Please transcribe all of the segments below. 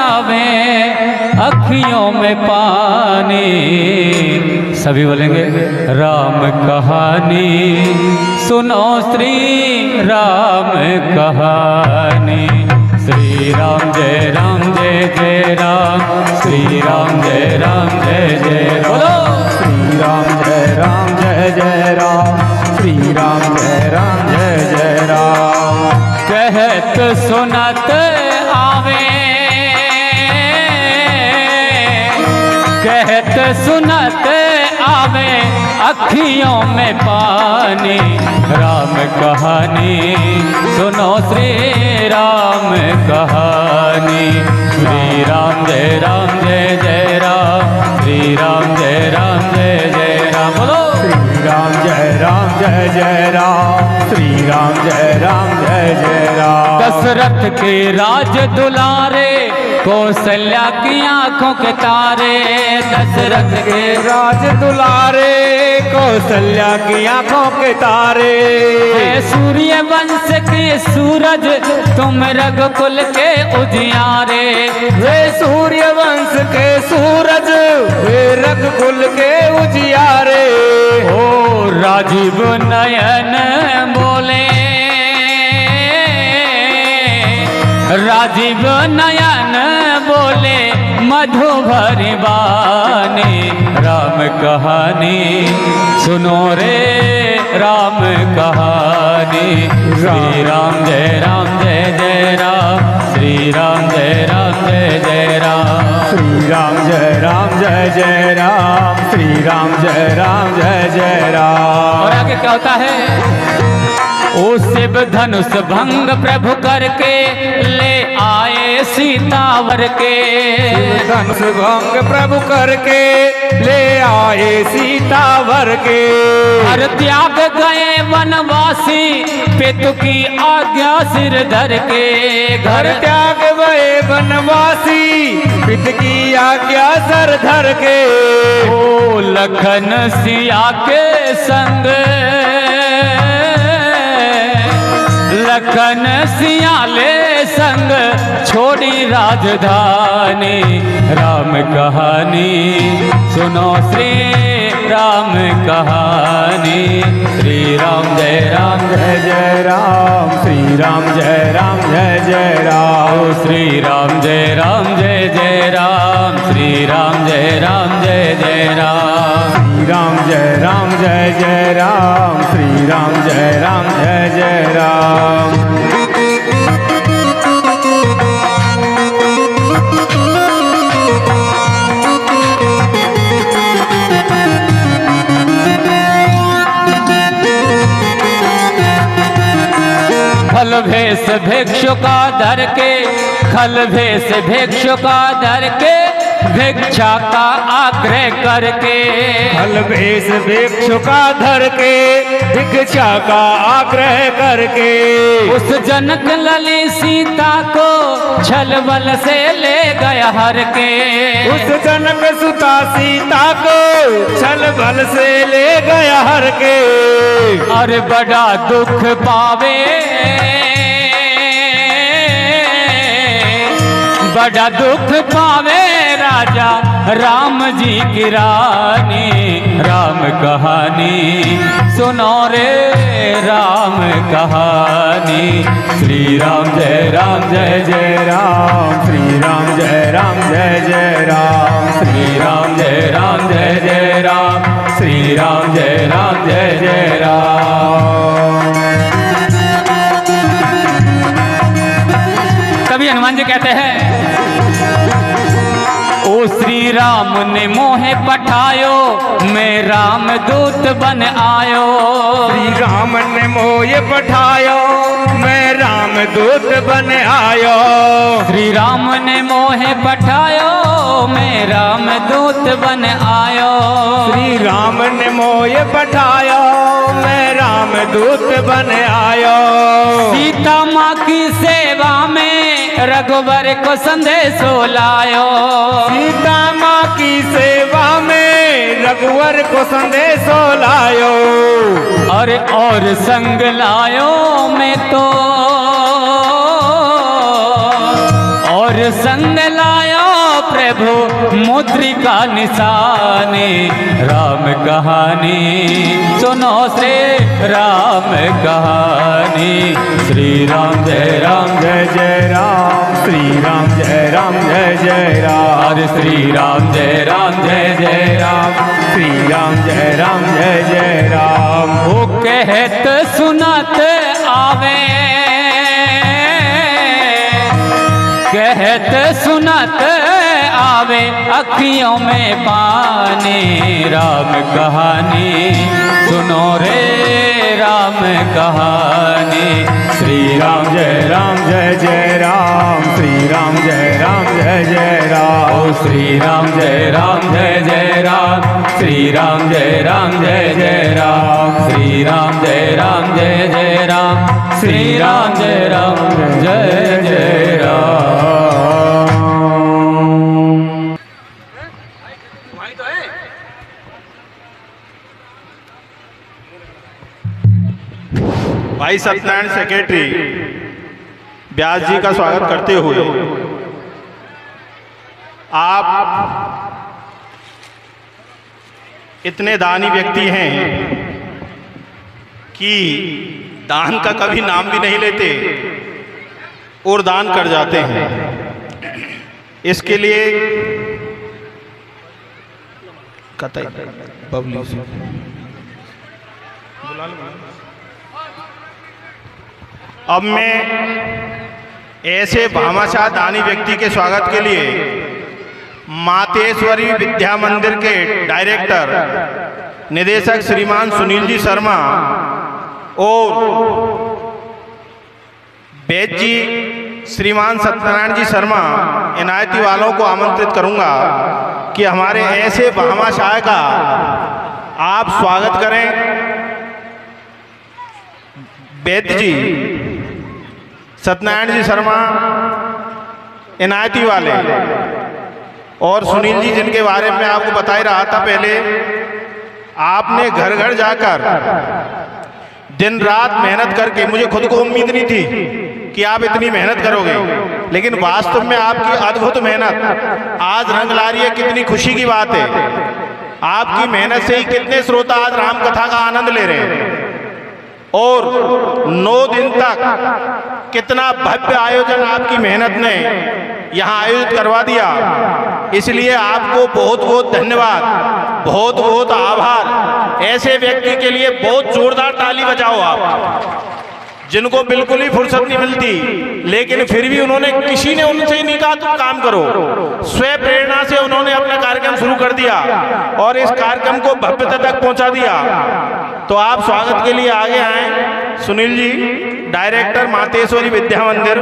आवे अखियों में पानी, सभी बोलेंगे राम कहानी सुनो श्री राम कहानी। श्री राम जय जय राम, श्री राम जय जय राम। बोलो श्री राम जय राम, श्री राम जय जय राम। कहत सुनत आवे, कहत सुनत आवे अखियों में पानी। राम कहानी सुनो श्री राम कहानी। श्री राम जय जय राम, श्री राम जय जय राम। बोलो श्री राम जय राम, श्री राम जय जय राम। दशरथ के राज दुलारे, कौशल्या की आंखों के तारे। दशरथ के राज दुलारे, कौशल्या की आंखों के तारे। सूर्य वंश के सूरज तुम रघुकुल के उजियारे। वे सूर्य वंश के सूरज, वे रघुकुल के उजियारे। ओ राजीव नयन बोले, राजीव नयन बोले मधुभरी बानी। राम कहानी सुनो रे राम कहानी। श्री राम जय जय राम, श्री राम जय जय राम। श्री राम जय जय राम, श्री राम जय जय राम। और आगे क्या होता है? ओ शिव धनुष भंग प्रभु करके ले आए सीतावर के। धनुष भंग प्रभु करके ले आए सीतावर के। हर त्याग गए वनवासी पितु की आज्ञा सिर धर के। घर त्याग गए वनवासी पितु की आज्ञा सर धर के। ओ लखन सिया के संग, लखन सियाले संग छोड़ी राजधानी। राम कहानी सुनो श्री राम कहानी। श्री राम जय जय राम, श्री राम जय जय राम। श्री राम जय जय राम, श्री राम जय जय राम। श्री राम जय जय राम, श्री राम जय जय राम। खल भेष भिक्षु का धर के, खल भेष भिक्षु का धर के भिक्षा का आग्रह करके। खल भेष भिक्षु का धर के भिक्षा का आग्रह करके। उस जनक लली सीता को छल बल से ले गया हर के। उस जनक सुता सीता को छल बल से ले गया हर के। और बड़ा दुख पावे, बड़ा दुख पावे राजा राम जी की रानी। राम कहानी सुनो रे राम कहानी। श्री राम जय जय राम, श्री राम जय जय राम। श्री राम जय जय राम, श्री राम जय जय राम। कभी हनुमान जी कहते हैं, ओ श्री राम ने मोहे पठायो, मैं राम दूत बन आयो। श्री राम ने मोहे पठायो, मैं राम दूत बन आयो। श्री राम ने मोहे पठायो, मैं राम दूत बन आयो। श्री राम ने मोहे पठायो, मैं राम दूत बन आयो। सीता माँ की सेवा में रघुवर को संदेशो लायो। सीता माँ की सेवा में रघुवर को संदेशो लायो। और संग लायो मैं तो, और संग लायो प्रभु मुद्रिका निशानी। राम कहानी सुनो श्री राम कहानी। श्री राम जय राम जय जय राम, श्री राम जय राम जय जय राम। हरे श्री राम जय राम जय जय राम, श्री राम जय राम जय जय राम। वो कहत सुनत आवे, कहत सुनत आवे अखियों में पानी। राम कहानी सुनो रे राम कहानी। श्री राम जय राम जय जय राम, श्री राम जय राम जय जय राम। ओ श्री राम जय राम जय जय राम, श्री राम जय राम जय जय राम। श्री राम जय राम जय जय राम, श्री राम जय राम जय जय राम। भाई सत्यनारायण सेक्रेटरी व्यास जी का स्वागत करते हुए आप इतने दानी व्यक्ति हैं कि दान का कभी नाम भी नहीं लेते और दान कर जाते हैं। इसके लिए बबली से अब मैं ऐसे भामाशाह दानी व्यक्ति के स्वागत के लिए मातेश्वरी विद्या मंदिर के डायरेक्टर निदेशक श्रीमान सुनील जी शर्मा और वैद्य जी श्रीमान सत्यनारायण जी शर्मा इनायती वालों को आमंत्रित करूंगा कि हमारे ऐसे भामाशाह का आप स्वागत करें। वैद्य जी, सत्यनारायण जी शर्मा इनायती वाले और सुनील जी जिनके बारे में आपको बता ही रहा था पहले, आपने घर घर जाकर दिन रात मेहनत करके, मुझे खुद को उम्मीद नहीं थी कि आप इतनी मेहनत करोगे, लेकिन वास्तव में आपकी अद्भुत मेहनत आज रंग ला रही है। कितनी खुशी की बात है, आपकी मेहनत से ही कितने श्रोता आज राम कथा का आनंद ले रहे हैं। और 9 दिन तक कितना भव्य आयोजन आपकी मेहनत ने यहाँ आयोजित करवा दिया। इसलिए आपको बहुत बहुत धन्यवाद, बहुत बहुत आभार। ऐसे व्यक्ति के लिए बहुत जोरदार ताली बजाओ आप, जिनको बिल्कुल ही फुर्सत नहीं मिलती, लेकिन फिर भी उन्होंने, किसी ने उनसे ही नहीं कहा तुम काम करो, स्वयं प्रेरणा से उन्होंने अपना कार्यक्रम शुरू कर दिया और इस कार्यक्रम को भव्यता तक पहुंचा दिया। तो आप स्वागत के लिए आगे आए। सुनील जी, डायरेक्टर मातेश्वरी विद्या मंदिर,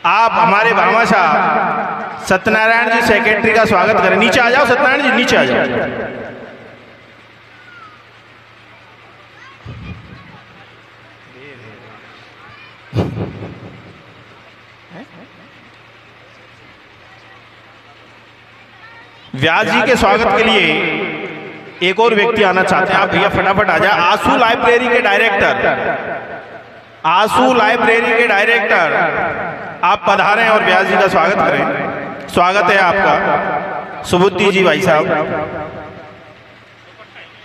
आप हमारे भामाशाह सत्यनारायण जी सेक्रेटरी का स्वागत करें। नीचे आ जाओ सत्यनारायण जी, नीचे आ जाओ। व्यास जी के स्वागत के लिए एक और व्यक्ति आना चाहते हैं। आप भैया फटाफट आ जाए। आंसू लाइब्रेरी के डायरेक्टर, आंसू लाइब्रेरी के डायरेक्टर आप पधारें और व्यास जी का स्वागत करें। स्वागत है आपका। सुबुद्धि जी भाई साहब,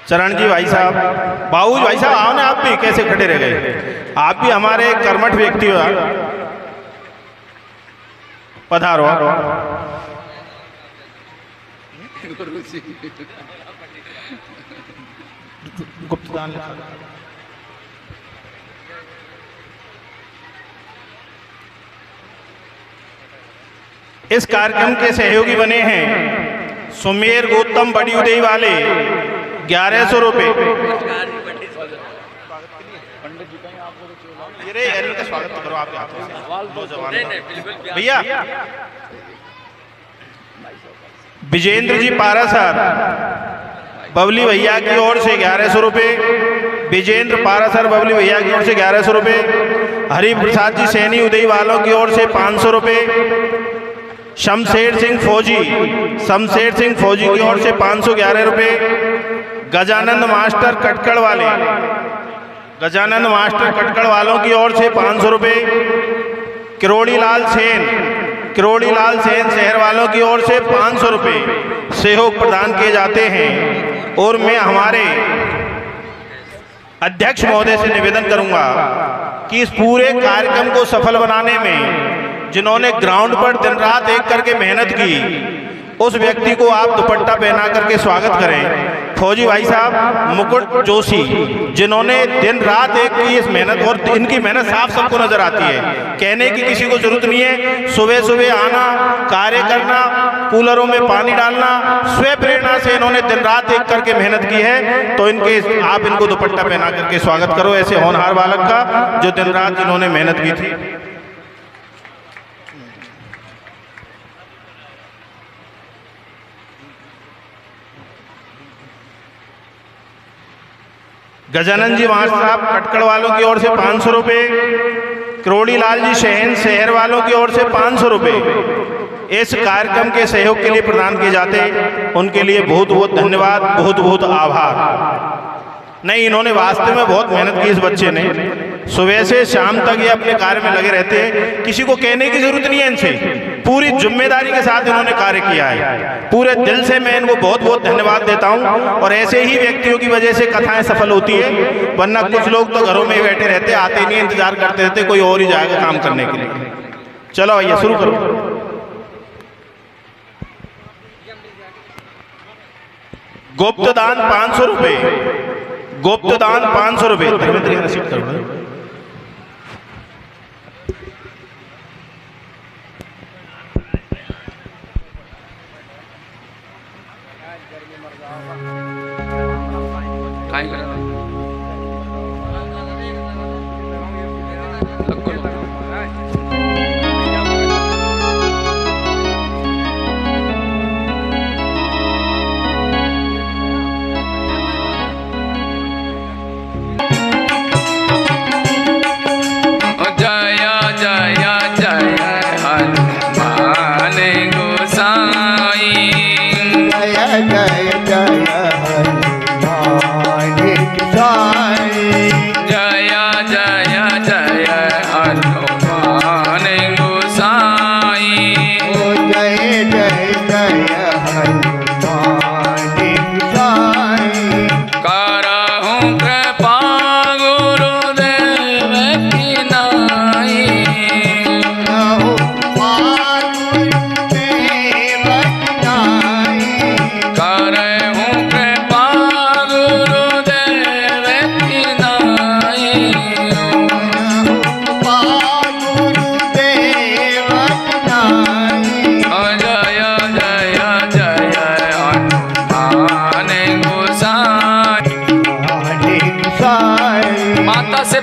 चरण जी भाई साहब, बाबू भाई साहब आओ ना, आप भी कैसे खड़े रह गए? आप भी हमारे कर्मठ व्यक्ति हो, पधारो। गुप्तदान इस कार्यक्रम के सहयोगी बने हैं सुमेर गौतम बड़ी उदय वाले 1100 रुपये। स्वागत करो आप भैया। विजेंद्र जी पारासर बबली भैया की ओर से 1100 रुपये। विजेंद्र पारासर बबली भैया की ओर से 1100 रुपये। हरि प्रसाद जी सैनी उदय वालों की ओर से 500 रुपये। शमशेर सिंह फौजी की ओर से 511 रुपये। गजानंद मास्टर कटकड़ वालों की ओर से 500 रुपये। किरोड़ी लाल सेन शहर वालों की ओर से 500 रुपये सहयोग प्रदान किए जाते हैं। और मैं हमारे अध्यक्ष महोदय से निवेदन करूंगा कि इस पूरे कार्यक्रम को सफल बनाने में जिन्होंने ग्राउंड पर दिन रात एक करके मेहनत की, उस व्यक्ति को आप दुपट्टा पहना करके स्वागत करें। फौजी भाई साहब मुकुट जोशी, जिन्होंने दिन रात एक की इस मेहनत, और इनकी मेहनत साफ सबको नजर आती है, कहने की किसी को जरूरत नहीं है। सुबह आना, कार्य करना, कूलरों में पानी डालना, स्वयं प्रेरणा से इन्होंने दिन रात एक करके मेहनत की है। तो आप इनको दुपट्टा पहना करके स्वागत करो, ऐसे होनहार बालक का जो दिन रात जिन्होंने मेहनत की थी। गजानंद जी मास्टर साहब कटकड़ वालों की ओर से 500 रुपये। किरोड़ी लाल जी शहर वालों की ओर से 500 रुपये इस कार्यक्रम के सहयोग के लिए प्रदान किए जाते, उनके लिए बहुत बहुत धन्यवाद, बहुत बहुत आभार। नहीं, इन्होंने वास्तव में बहुत मेहनत की। इस बच्चे ने सुबह से शाम तक ये अपने कार्य में लगे रहते हैं, किसी को कहने की जरूरत नहीं है इनसे, पूरी जिम्मेदारी के साथ इन्होंने कार्य किया है। पूरे दिल से मैं इनको बहुत बहुत धन्यवाद देता हूं। और ऐसे ही व्यक्तियों की वजह से कथाएं सफल होती है, वरना कुछ लोग तो घरों में ही बैठे रहते, आते नहीं, इंतजार करते रहते कोई और ही जाएगा काम करने के लिए। चलो भैया शुरू करो। गुप्तदान 500 रुपये। गुप्तदान 500 रुपये। रसीद करो।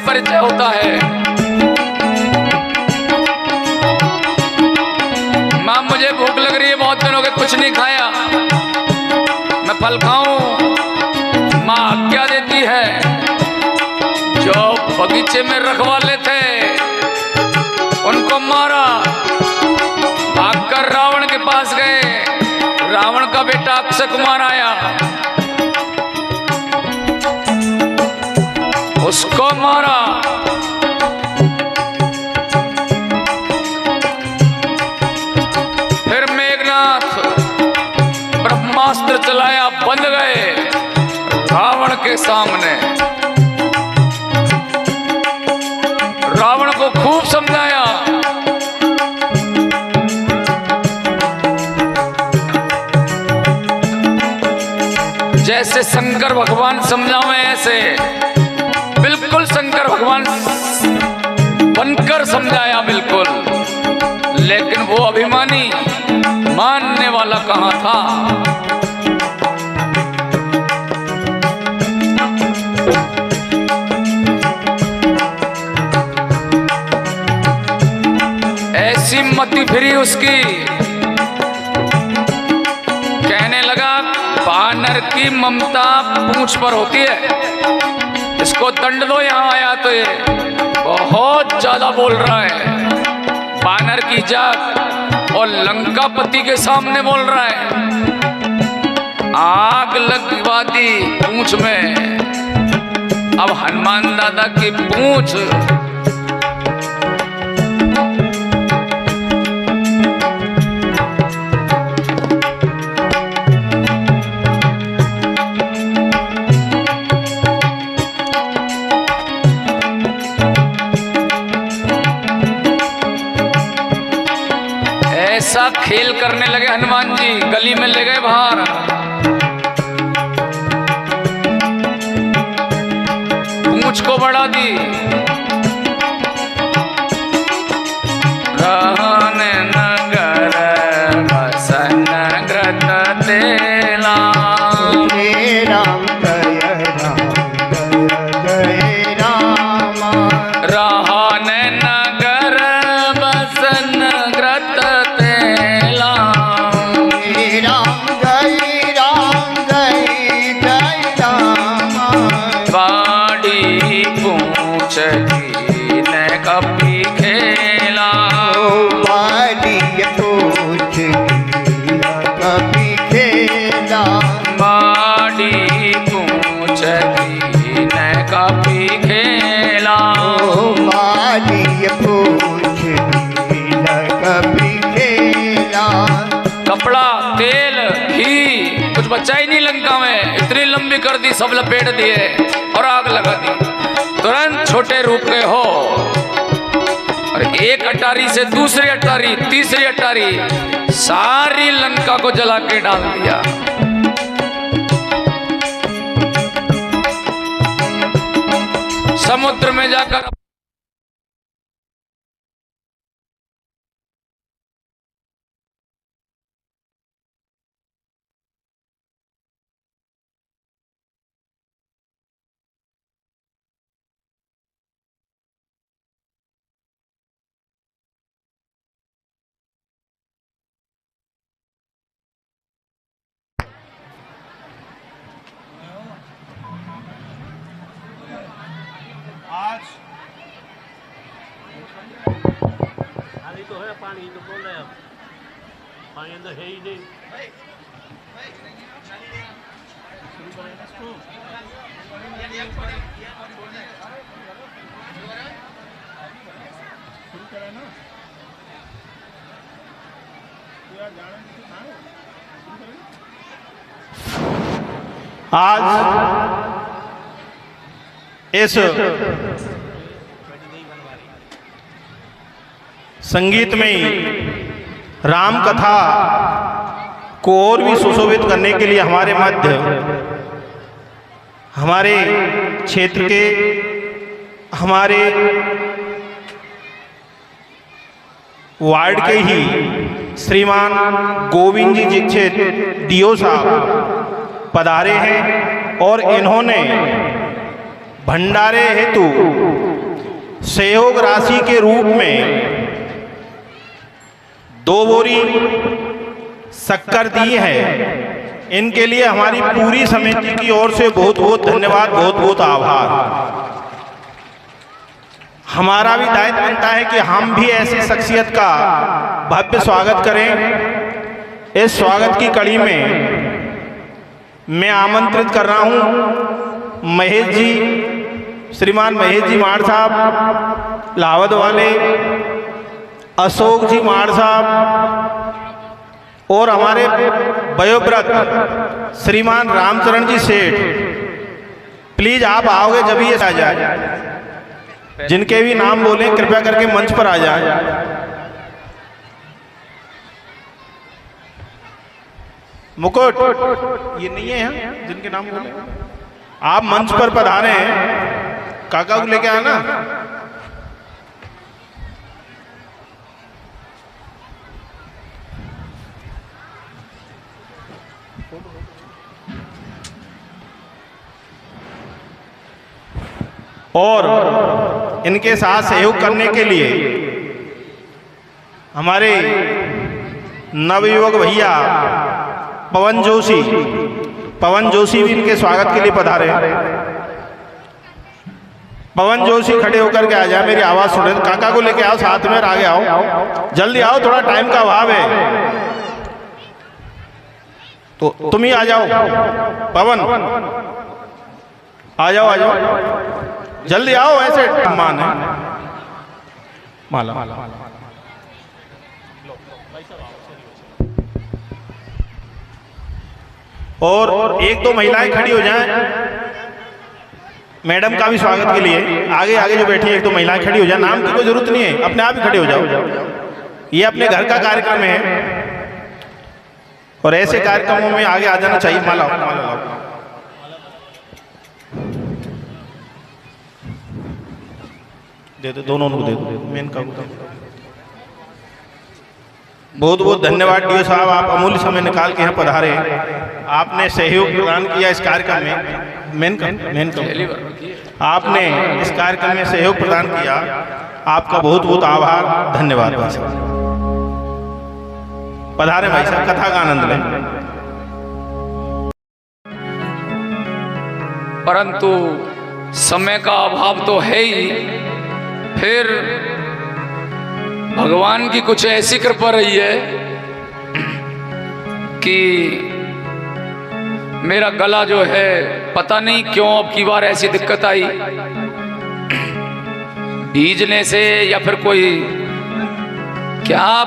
परिचय होता है। माँ मुझे भूख लग रही है, बहुत दिनों के कुछ नहीं खाया, मैं फल खाऊं। माँ आज्ञा देती है। जो बगीचे में रखवाले थे उनको मारा, भागकर रावण के पास गए। रावण का बेटा अक्षय कुमार आया, उसको मारा। फिर मेघनाथ ब्रह्मास्त्र चलाया, बंध गए रावण के सामने। रावण को खूब समझाया, जैसे शंकर भगवान समझावे ऐसे बिल्कुल शंकर भगवान बनकर समझाया बिल्कुल। लेकिन वो अभिमानी मानने वाला कहाँ था। ऐसी मति फिरी उसकी, कहने लगा बानर की ममता पूंछ पर होती है, इसको दंड दो। यहाँ आया तो ये बहुत ज्यादा बोल रहा है। बानर की जात और लंकापति के सामने बोल रहा है। आग लगवा दी पूंछ में, अब हनुमान दादा की पूंछ ऐसा खेल करने लगे हनुमान जी, गली में ले गए बाहर। पूंछ को बढ़ा दी, रहने नगर बसन ग्रत तेला। राम जय राम रहने नगर बसन ग्रत तेला। राम जय राम बाड़ी पूछ ने कपी खेला। बाड़ी पूछ कभी खेला। बाड़ी पूछ ने कपी खेला। बाड़ी पूछ कभी खेला। कपड़ा तेल घी कुछ बचा ही नहीं लंका में, इतनी लंबी कर दी, सब लपेट दिए और आग लगा दी। तुरंत छोटे रूप के हो और एक अटारी से दूसरी अटारी, तीसरी अटारी, सारी लंका को जला के डाल दिया। समुद्र में जाकर पानी तो बोल रहे हैं, पानी अंदर है ही नहीं। आज इस संगीतमयी राम कथा को और भी सुशोभित करने के लिए हमारे मध्य, हमारे क्षेत्र के, हमारे वार्ड के ही श्रीमान गोविंद जी दीक्षित डीओ साहब पधारे हैं और इन्होंने भंडारे हेतु सहयोग राशि के रूप में 2 बोरी शक्कर दी है। इनके लिए हमारी पूरी समिति की ओर से बहुत बहुत धन्यवाद, बहुत बहुत आभार। हमारा भी दायित्व बनता है कि हम भी ऐसी शख्सियत का भव्य स्वागत करें। इस स्वागत की कड़ी में मैं आमंत्रित कर रहा हूं महेश जी, श्रीमान महेश जी माड़ साहब लावद वाले, अशोक जी माड़ साहब और हमारे वयोव्रत श्रीमान रामचरण जी सेठ। प्लीज आप आओगे जब ये आ जाए। जिनके भी नाम बोले कृपया करके मंच पर आ जाए। मुकुट ये नहीं है यहाँ जिनके नाम बोले, आप मंच पर पधारे हैं। काका को लेके आना। और इनके साथ सहयोग करने के लिए हमारे नवयुवक भैया पवन जोशी भी इनके स्वागत के लिए पधारे। पवन जोशी खड़े होकर के आ जाए, मेरी आवाज सुने। काका को लेके आओ साथ में, आगे आओ, जल्दी आओ, थोड़ा टाइम का अभाव है। तो तुम ही आ जाओ, पवन आ जाओ, आ जाओ, जल्दी आओ, ऐसे सम्मान है। माला और एक दो महिलाएं खड़ी हो जाएं, मैडम का भी स्वागत के लिए। आगे आगे जो बैठी है एक दो महिलाएं खड़ी हो जाए, नाम की कोई जरूरत नहीं है, अपने आप ही खड़े हो जाओ। ये अपने घर का कार्यक्रम है और ऐसे कार्यक्रमों में आगे आ जाना चाहिए। माला दे दो, दोनों को दे दो, मेन का बहुत बहुत धन्यवाद डीओ साहब, आप अमूल्य समय निकाल के यहाँ पधारे, आपने सहयोग प्रदान किया इस कार्यक्रम में। मेन का आपने इस कार्यक्रम में सहयोग प्रदान किया, आपका बहुत बहुत आभार, धन्यवाद भाई साहब। पधारे भाई साहब, कथा का आनंद लें। परंतु समय का अभाव तो है ही, फिर भगवान की कुछ ऐसी कृपा रही है कि मेरा गला जो है, पता नहीं क्यों अब की बार ऐसी दिक्कत आई, भीजने से या फिर कोई क्या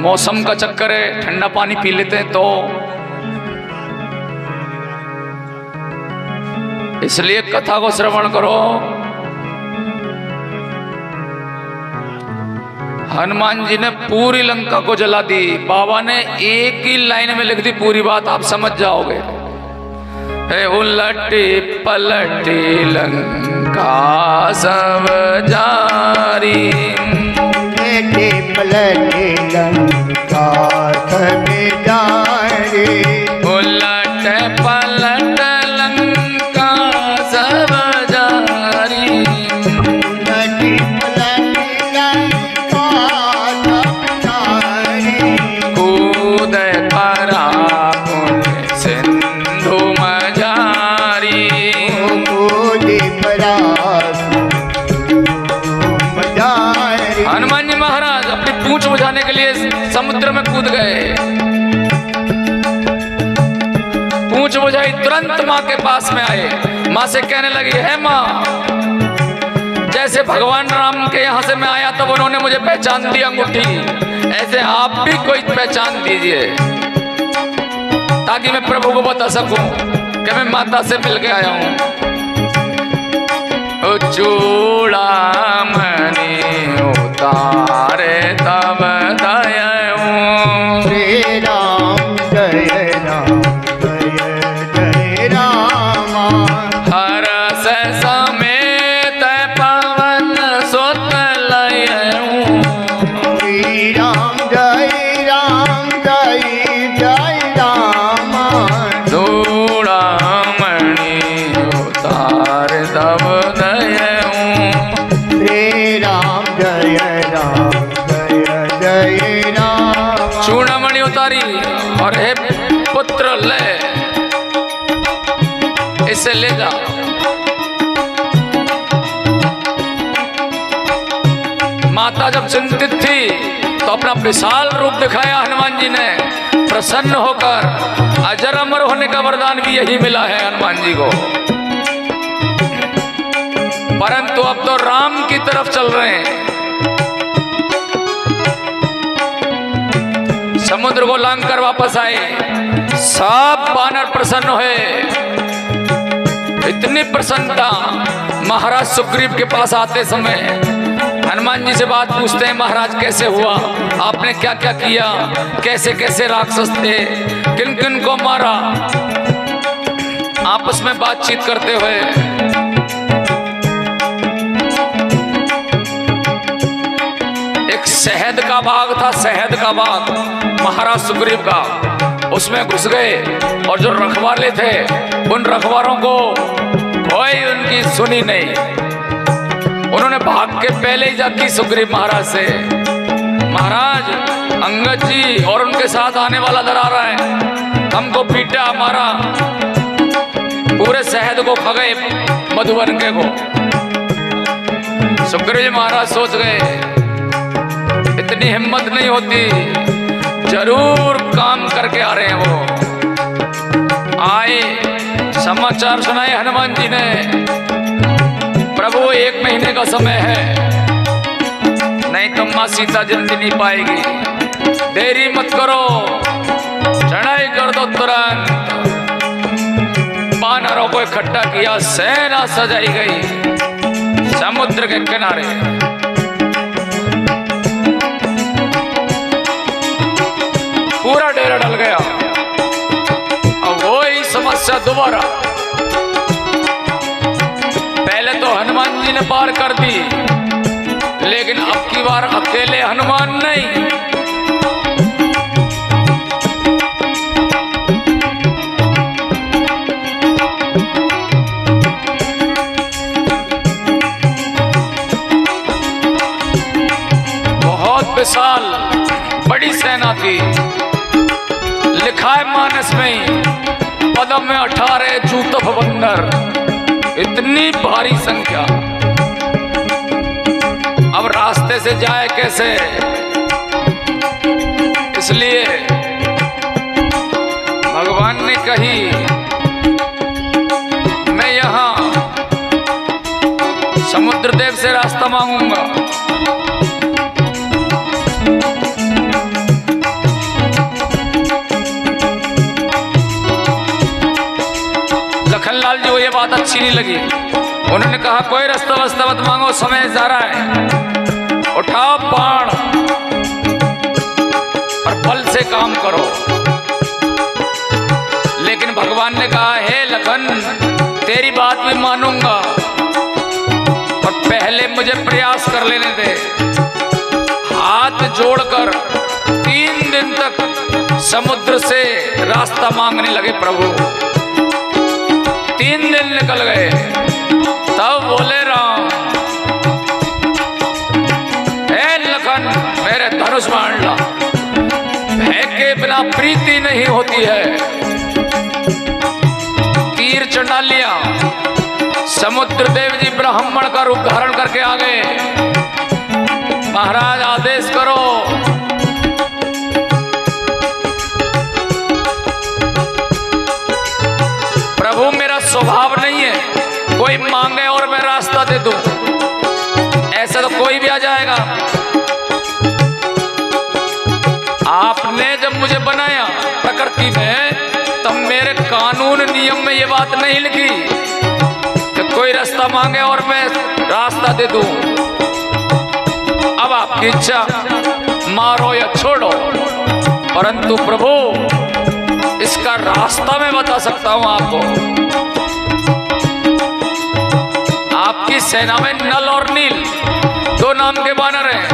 मौसम का चक्कर है, ठंडा पानी पी लेते हैं तो, इसलिए कथा को श्रवण करो। हनुमान जी ने पूरी लंका को जला दी, बाबा ने एक ही लाइन में लिख दी पूरी बात, आप समझ जाओगे। उलटी पलटी लंका सब जारी, उलटी पलटी लंका सब जारी, उलट पलट लंका सब जारी, उलटी पलटी लंका सब जारी, कूद परा सिंधु मजारी, कूद परा मजारी। हनुमान जी महाराज अपनी पूंछ बुझाने के लिए समुद्र में कूद गए। पूंछ बुझाई, तुरंत माँ के पास में आए, माँ से कहने लगी, है माँ, जैसे भगवान राम के यहाँ से मैं आया तब उन्होंने मुझे पहचान दी अंगूठी, ऐसे आप भी कोई पहचान दीजिए ताकि मैं प्रभु को बता सकूं कि मैं माता से मिल के आया हूं। चूड़ामणि उतारे तब दयाऊं, श्री राम जय राम जय जय राम, हरस समेत पवन सुत लयऊं, श्री राम जय जय राम, चूड़ामणि उतारे तब दयाऊं, श्री राम जय जय राम। चूड़ामणि उतारी और हे पुत्र ले, इसे ले जा। माता जब चिंतित थी तो अपना विशाल रूप दिखाया हनुमान जी ने, प्रसन्न होकर अजर अमर होने का वरदान भी यही मिला है हनुमान जी को। परंतु अब तो राम की तरफ चल रहे हैं, समुद्र को लांग कर वापस आए, सब वानर प्रसन्न हुए। इतनी प्रसन्नता, महाराज सुग्रीव के पास आते समय हनुमान जी से बात पूछते हैं, महाराज कैसे हुआ, आपने क्या क्या किया, कैसे कैसे राक्षस थे, किन किन को मारा, आपस में बातचीत करते हुए एक शहद का बाग था, शहद का बाग महाराज सुग्रीव का, उसमें घुस गए और जो रखवाले थे उन रखवारों को कोई उनकी सुनी नहीं। उन्होंने भाग के पहले ही जाकी सुग्रीव महाराज से, महाराज अंगद जी और उनके साथ आने वाला डरा रहा है, हमको पीटा मारा, पूरे शहद को खा गए मधुवन के को। सुग्रीव जी महाराज सोच गए इतनी हिम्मत नहीं होती, जरूर काम करके आ रहे हैं वो। आए, समाचार सुनाए हनुमान जी ने, प्रभु 1 महीने का समय है, नहीं तो मां सीता जल्दी नहीं पाएगी, देरी मत करो, चढ़ाई कर दो तुरंत। वानरों को इकट्ठा किया, सेना सजाई गई समुद्र के किनारे। पूरा डेरा डल गया। अब वही समस्या दोबारा, पहले तो हनुमान जी ने पार कर दी, लेकिन अब की बार अकेले हनुमान नहीं, बहुत विशाल बड़ी सेना थी। लिखा है मानस में, पदम में 18 जूतफ बंदर, इतनी भारी संख्या। अब रास्ते से जाए कैसे, इसलिए भगवान ने कही मैं यहां समुद्र देव से रास्ता मांगूंगा। लखनलाल जी को ये बात अच्छी नहीं लगी, उन्होंने कहा कोई रास्ता वस्ता मत मांगो, समय जा रहा है, उठाओ बाण और बल से काम करो। लेकिन भगवान ने कहा हे लखन, तेरी बात भी मानूंगा, पर पहले मुझे प्रयास कर लेने दे। हाथ जोड़कर 3 दिन तक समुद्र से रास्ता मांगने लगे प्रभु। 3 दिन निकल गए, तब बोले राम हे लखन मेरे धनुष बाण ला, भय के बिना प्रीति नहीं होती है। तीर चढ़ा लिया, समुद्र देव जी ब्राह्मण का रूप धारण करके आ गए। महाराज आदेश करो। प्रभु मेरा स्वभाव नहीं है कोई मांगे और मैं रास्ता दे दूं, ऐसा तो कोई भी आ जाएगा। आपने जब मुझे बनाया प्रकृति में, तब मेरे कानून नियम में ये बात नहीं लिखी कि कोई रास्ता मांगे और मैं रास्ता दे दूं। अब आपकी इच्छा, मारो या छोड़ो, परंतु प्रभु इसका रास्ता मैं बता सकता हूं आपको। आपकी सेना में नल और नील 2 नाम के वानर हैं।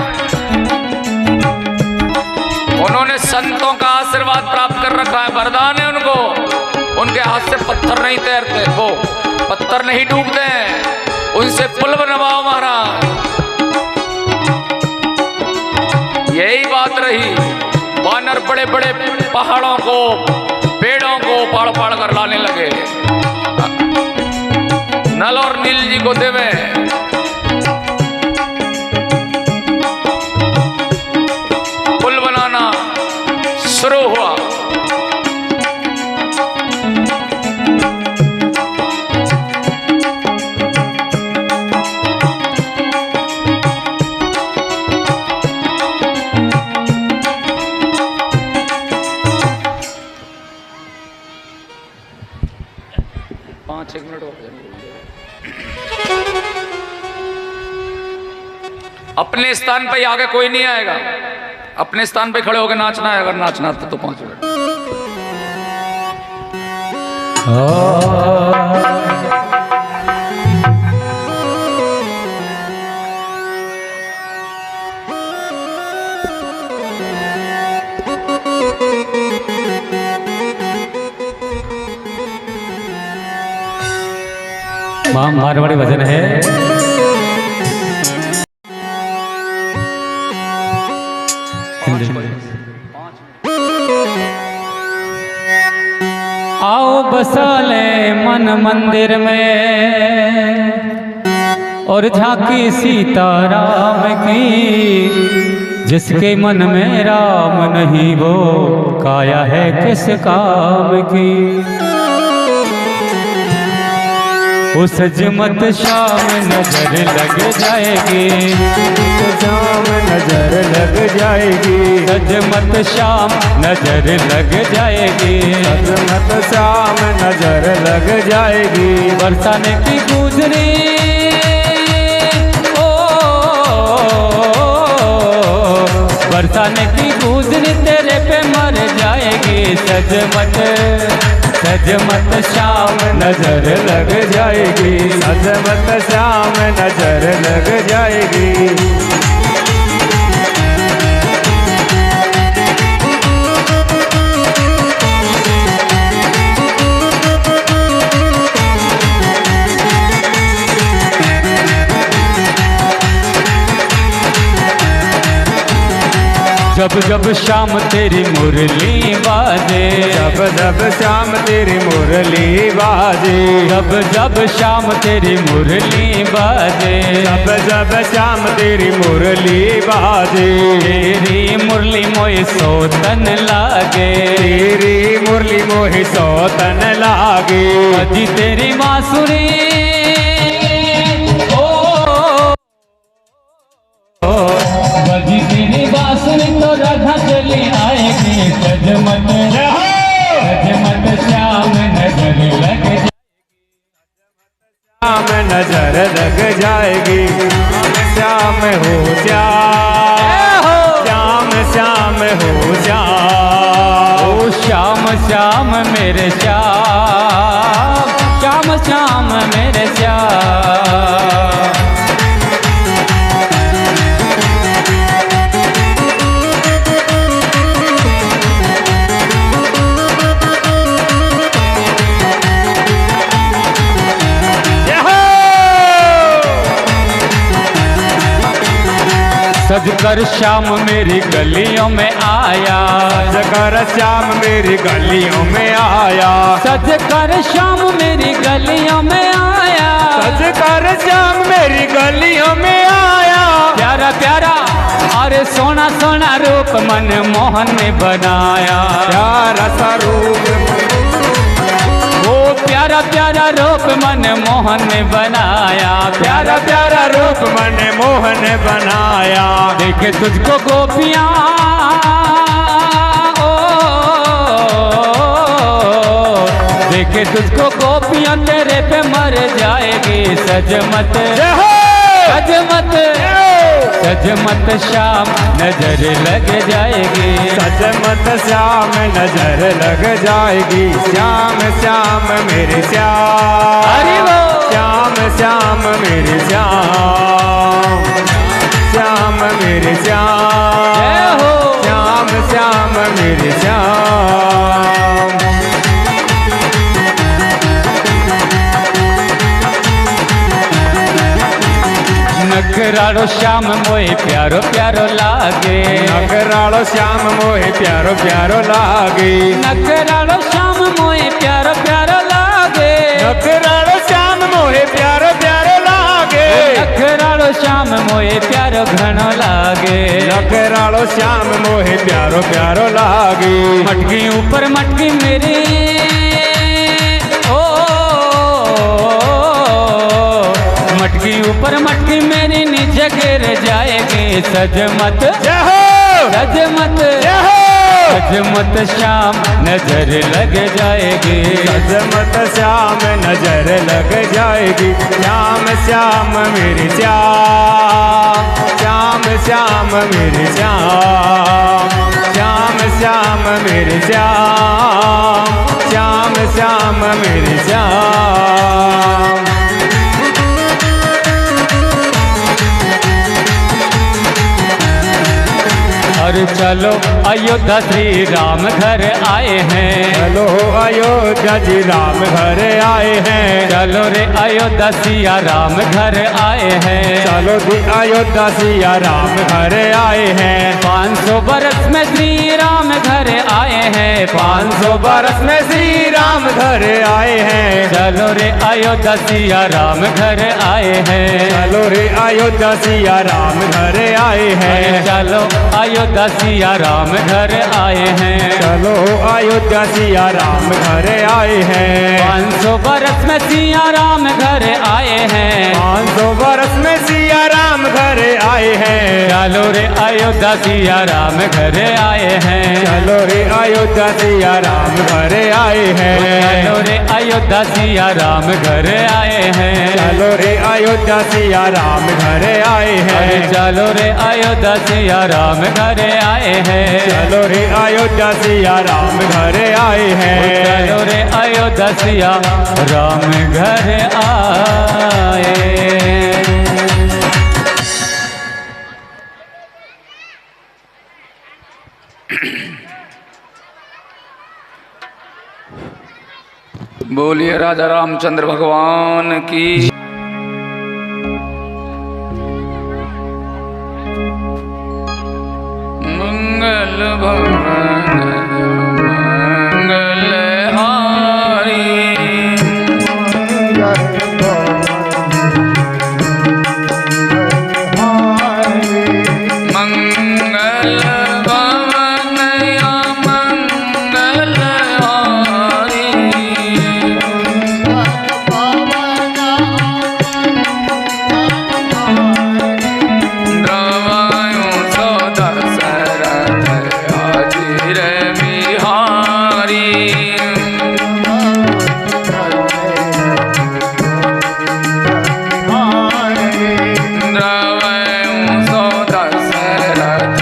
उन्होंने संतों का आशीर्वाद प्राप्त कर रखा है, वरदान है उनको। उनके हाथ से पत्थर नहीं तैरते, वो पत्थर नहीं डूबते हैं, उनसे पुल बनवाओ महाराज। यही बात रही, वानर बड़े बड़े पहाड़ों को, पेड़ों को पाड़ पाड़ कर लाने लगे। नल और नील जी को देवे। पुल बनाना शुरू हुआ। एक मिनट हो गया। अपने स्थान पे आगे कोई नहीं आएगा, अपने स्थान पे खड़े होकर नाचना है, अगर नाचना तो 5 मिनट। मारवाड़ी भजन है। आओ बसा ले मन मंदिर में, और झांकी सीताराम की। जिसके मन में राम नहीं वो काया है किस काम की। उस जमत शाम नजर लग जाएगी, शाम नजर लग जाएगी, सजमत शाम नजर लग जाएगी, सजमत शाम नजर लग जाएगी। बरसाने की गुजरी ओ बरसाने की गुजरी तेरे पे मर जाएगी। सजमत शाम नजर लग जाएगी, सजमत शाम नजर लग जाएगी। जब जब शाम तेरी मुरली बाजे, जब जब शाम तेरी मुरली बाजे, जब जब शाम तेरी मुरली बाजे, जब जब शाम तेरी मुरली बाजे। तेरी मुरली मोहे सोतन लागे, तेरी मुरली मोहे सोतन लागे। अजी तेरी बांसुरी बजी तेरी बांसुरी तो राधा चली आएगी। सजमत श्याम नजर लग श्याम नजर लग जाएगी। श्याम हो श्याम, श्याम श्याम हो श्याम। ओ श्याम श्याम मेरे श्याम, श्याम श्याम मेरे श्याम। सजकर श्याम मेरी गलियों में आया, सजकर श्याम मेरी गलियों में आया, सजकर श्याम मेरी गलियों में आया, सजकर श्याम मेरी गलियों में आया। प्यारा प्यारा अरे सोना सोना रूप मन मोहन ने बनाया। प्यारा सा रूप, वो प्यारा प्यारा रूप मन मोहन ने बनाया। प्यारा प्यारा रूप मन मोहन बनाया। देखे तुझको गोपियाँ देखे तुझको गोपियाँ तेरे पे मर जाएगी। सजमत सजमत सजमत शाम नजर लग जाएगी। सजमत श्याम नजर लग जाएगी। श्याम श्याम मेरे श्याम, अरे वो श्याम श्याम मेरे श्याम, श्याम मेरे श्याम, जय हो। श्याम श्याम मेरे श्याम। नखराड़ो श्याम मोहे प्यारो प्यारो लागे, नखराड़ो श्याम मोहे प्यारो प्यारो लागे, नखराड़ो श्याम मोहे प्यारो प्यारो लागे, नखराड़ो श्याम मोहे प्यारो प्यारो लागे, नखराड़ो श्याम मोहे प्यारो घणो लागे, नखराड़ो श्याम मोहे प्यारो प्यारो लागे। मटकी ऊपर मटकी मेरी मटकी ऊपर मटकी मेरी नीचे गिर जाएगी। सजमत सजमत सजमत श्याम नजर लग जाएगी। सजमत श्याम नजर लग जाएगी। श्याम श्याम मेरे श्याम, श्याम श्याम मेरे श्याम, श्याम श्याम मेरे श्याम, श्याम श्याम मेरे श्याम। और और चलो अयोध्या श्री राम घर आए हैं। चलो अयोध्या जी राम घर आए हैं। चलो रे अयोध्या सिया राम घर आए हैं। चलो दी अयोध्या सिया राम घर आए हैं। 500 बरस में श्री राम घर आए हैं। 500 बरस में श्री राम घर आए हैं। चलो रे अयोध्या सिया राम घर आए हैं। चलो रे अयोध्या सिया राम घर आए हैं। चलो अयोध्या सिया राम घर आए हैं। चलो अयोध्या सिया राम घर आए हैं। 500 बरस में सिया राम घर आए हैं। 500 बरस में सिया राम घर आए हैं। चलो रे अयोध्या सिया राम घर आए हैं। चलो रे अयोध्या सिया राम घर आए हैं। चलो रे अयोध्या सिया राम घर आए हैं। चलो रे अयोध्या सिया राम घर आए हैं। चलो रे अयोध्या सिया राम घर आए हैं। चलो रे अयोध्या सिया राम घर आए हैं। चलो रे अयोध्या सिया राम घर आए। बोलिए राजा रामचंद्र भगवान की। मंगल भवन मंगल हारी। मंगल भवन मंगल हारी। द्रवायो सो दशरथ अजिर बिहारी। द्रवायो सो दशरथ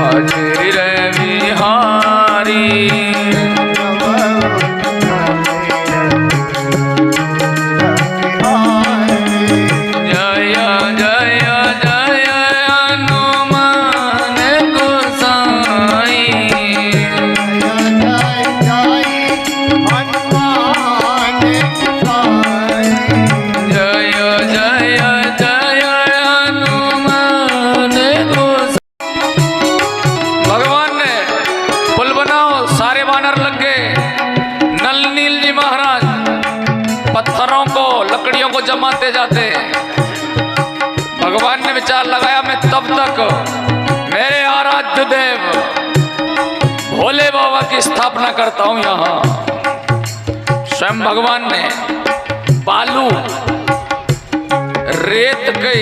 अजिर बिहारी। जय जय जय हनुमान गोसाई। जय जय जय हनुमान गोसाई। भगवान ने पुल बनाओ, सारे वानर लग गए। नल नील जी महाराज पत्थरों को लकड़ियों को जमाते जाते। भगवान ने विचार लगाया, मैं तब तक मेरे आराध्य देव भोले बाबा की स्थापना करता हूं। यहाँ स्वयं भगवान ने बालू रेत के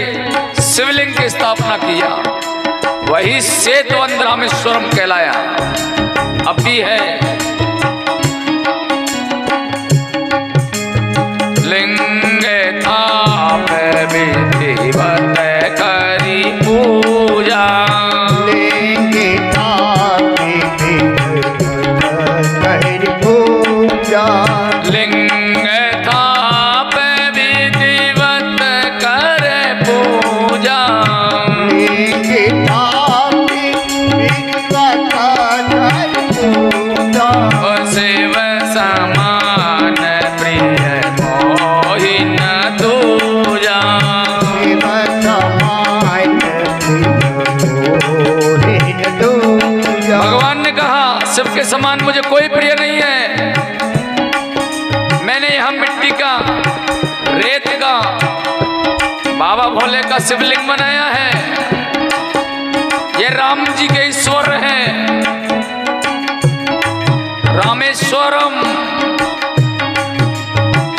शिवलिंग की स्थापना किया। वही सेतवंत रामेश्वरम कहलाया। अब भी है। लिंग थाप विधिवत करी पूजा। लिंग थाप विधिवत कर पूजा। शिव समान प्रिय मोहिन दूजा। भगवान ने कहा, शिव के समान मुझे कोई प्रिय नहीं है। मैंने यहाँ मिट्टी का, रेत का बाबा भोले का शिवलिंग बनाया है। ये राम जी के ईश्वर हैं। रामेश्वरम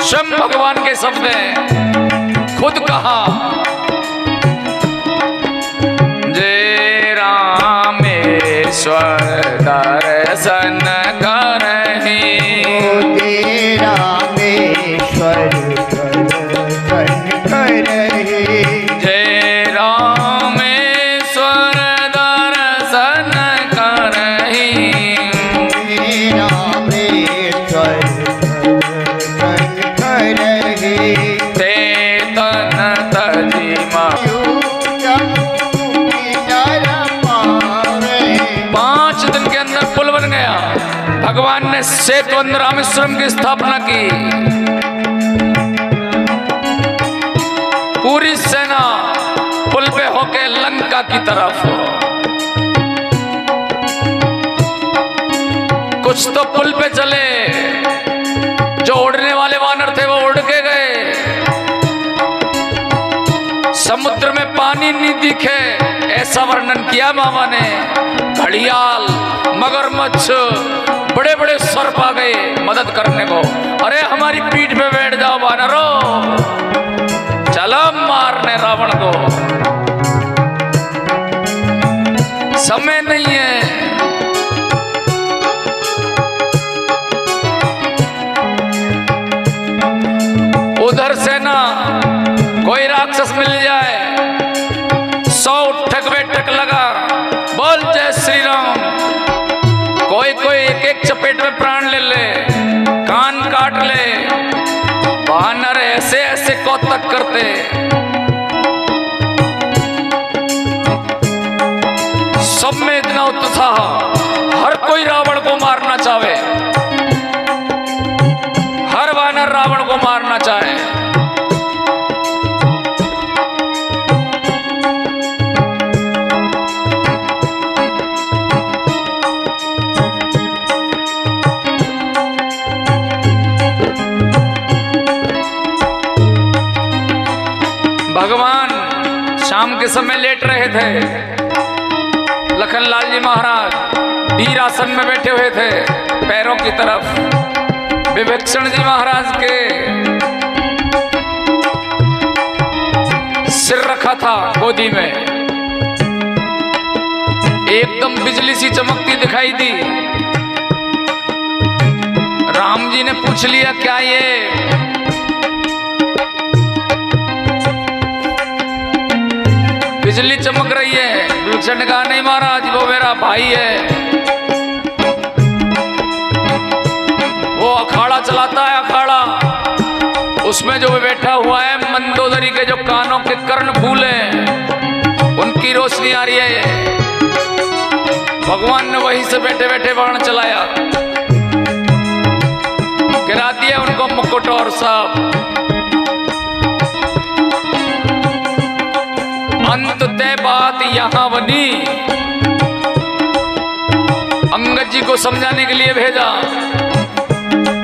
स्वयं भगवान के शब्द हैं। खुद कहा, जय रामेश्वर दर्शन करहि। जय रामेश्वर दर्शन करहि। ते तन तजी में सेतुबंध रामेश्वरम की स्थापना की। पूरी सेना पुल पे होके लंका की तरफ। कुछ तो पुल पे चले, जो उड़ने वाले वानर थे वो उड़ के गए। समुद्र में पानी नहीं दिखे, ऐसा वर्णन किया मामा ने। घड़ियाल, मगरमच्छ, बड़े बड़े सर्प आ गए मदद करने को। अरे हमारी पीठ पे बैठ जाओ वानरो, चलो मारने रावण को। समय नहीं है। उधर से ना कोई राक्षस मिल जाए, 100 ठक बैठक लगा, बोल जय श्री राम। कोई कोई एक एक चपेट में प्राण ले ले, कान काट ले। वानर ऐसे ऐसे कौतक करते। सब में इतना उत्साह, हर कोई रावण को मारना चाहे, हर वानर रावण को मारना चाहे। भगवान शाम के समय लेट रहे थे। लखनलाल जी महाराज वीर आसन में बैठे हुए थे, पैरों की तरफ। विभीषण जी महाराज के सिर रखा था गोदी में। एकदम बिजली सी चमकती दिखाई दी। राम जी ने पूछ लिया, क्या ये बिजली चमक रही है? विभीषण ने कहा, नहीं महाराज, वो मेरा भाई है, वो अखाड़ा चलाता है। अखाड़ा, उसमें जो बैठा हुआ है, मंदोदरी के जो कानों के कर्ण फूल हैं, उनकी रोशनी आ रही है। भगवान ने वहीं से बैठे बैठे बाण चलाया, गिरा दिया उनको मुकुट और सब। अंत तय बात यहां बनी। अंगद जी को समझाने के लिए भेजा,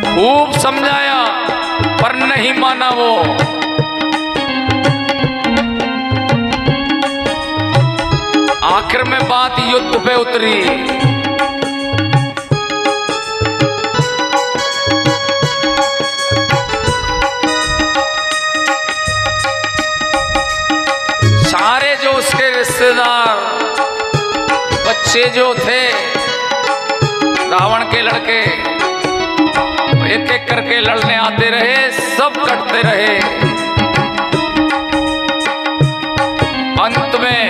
खूब समझाया पर नहीं माना वो। आखिर में बात युद्ध पे उतरी। सारे जो उसके रिश्तेदार बच्चे जो थे, रावण के लड़के, एक एक करके लड़ने आते रहे, सब कटते रहे। अंत में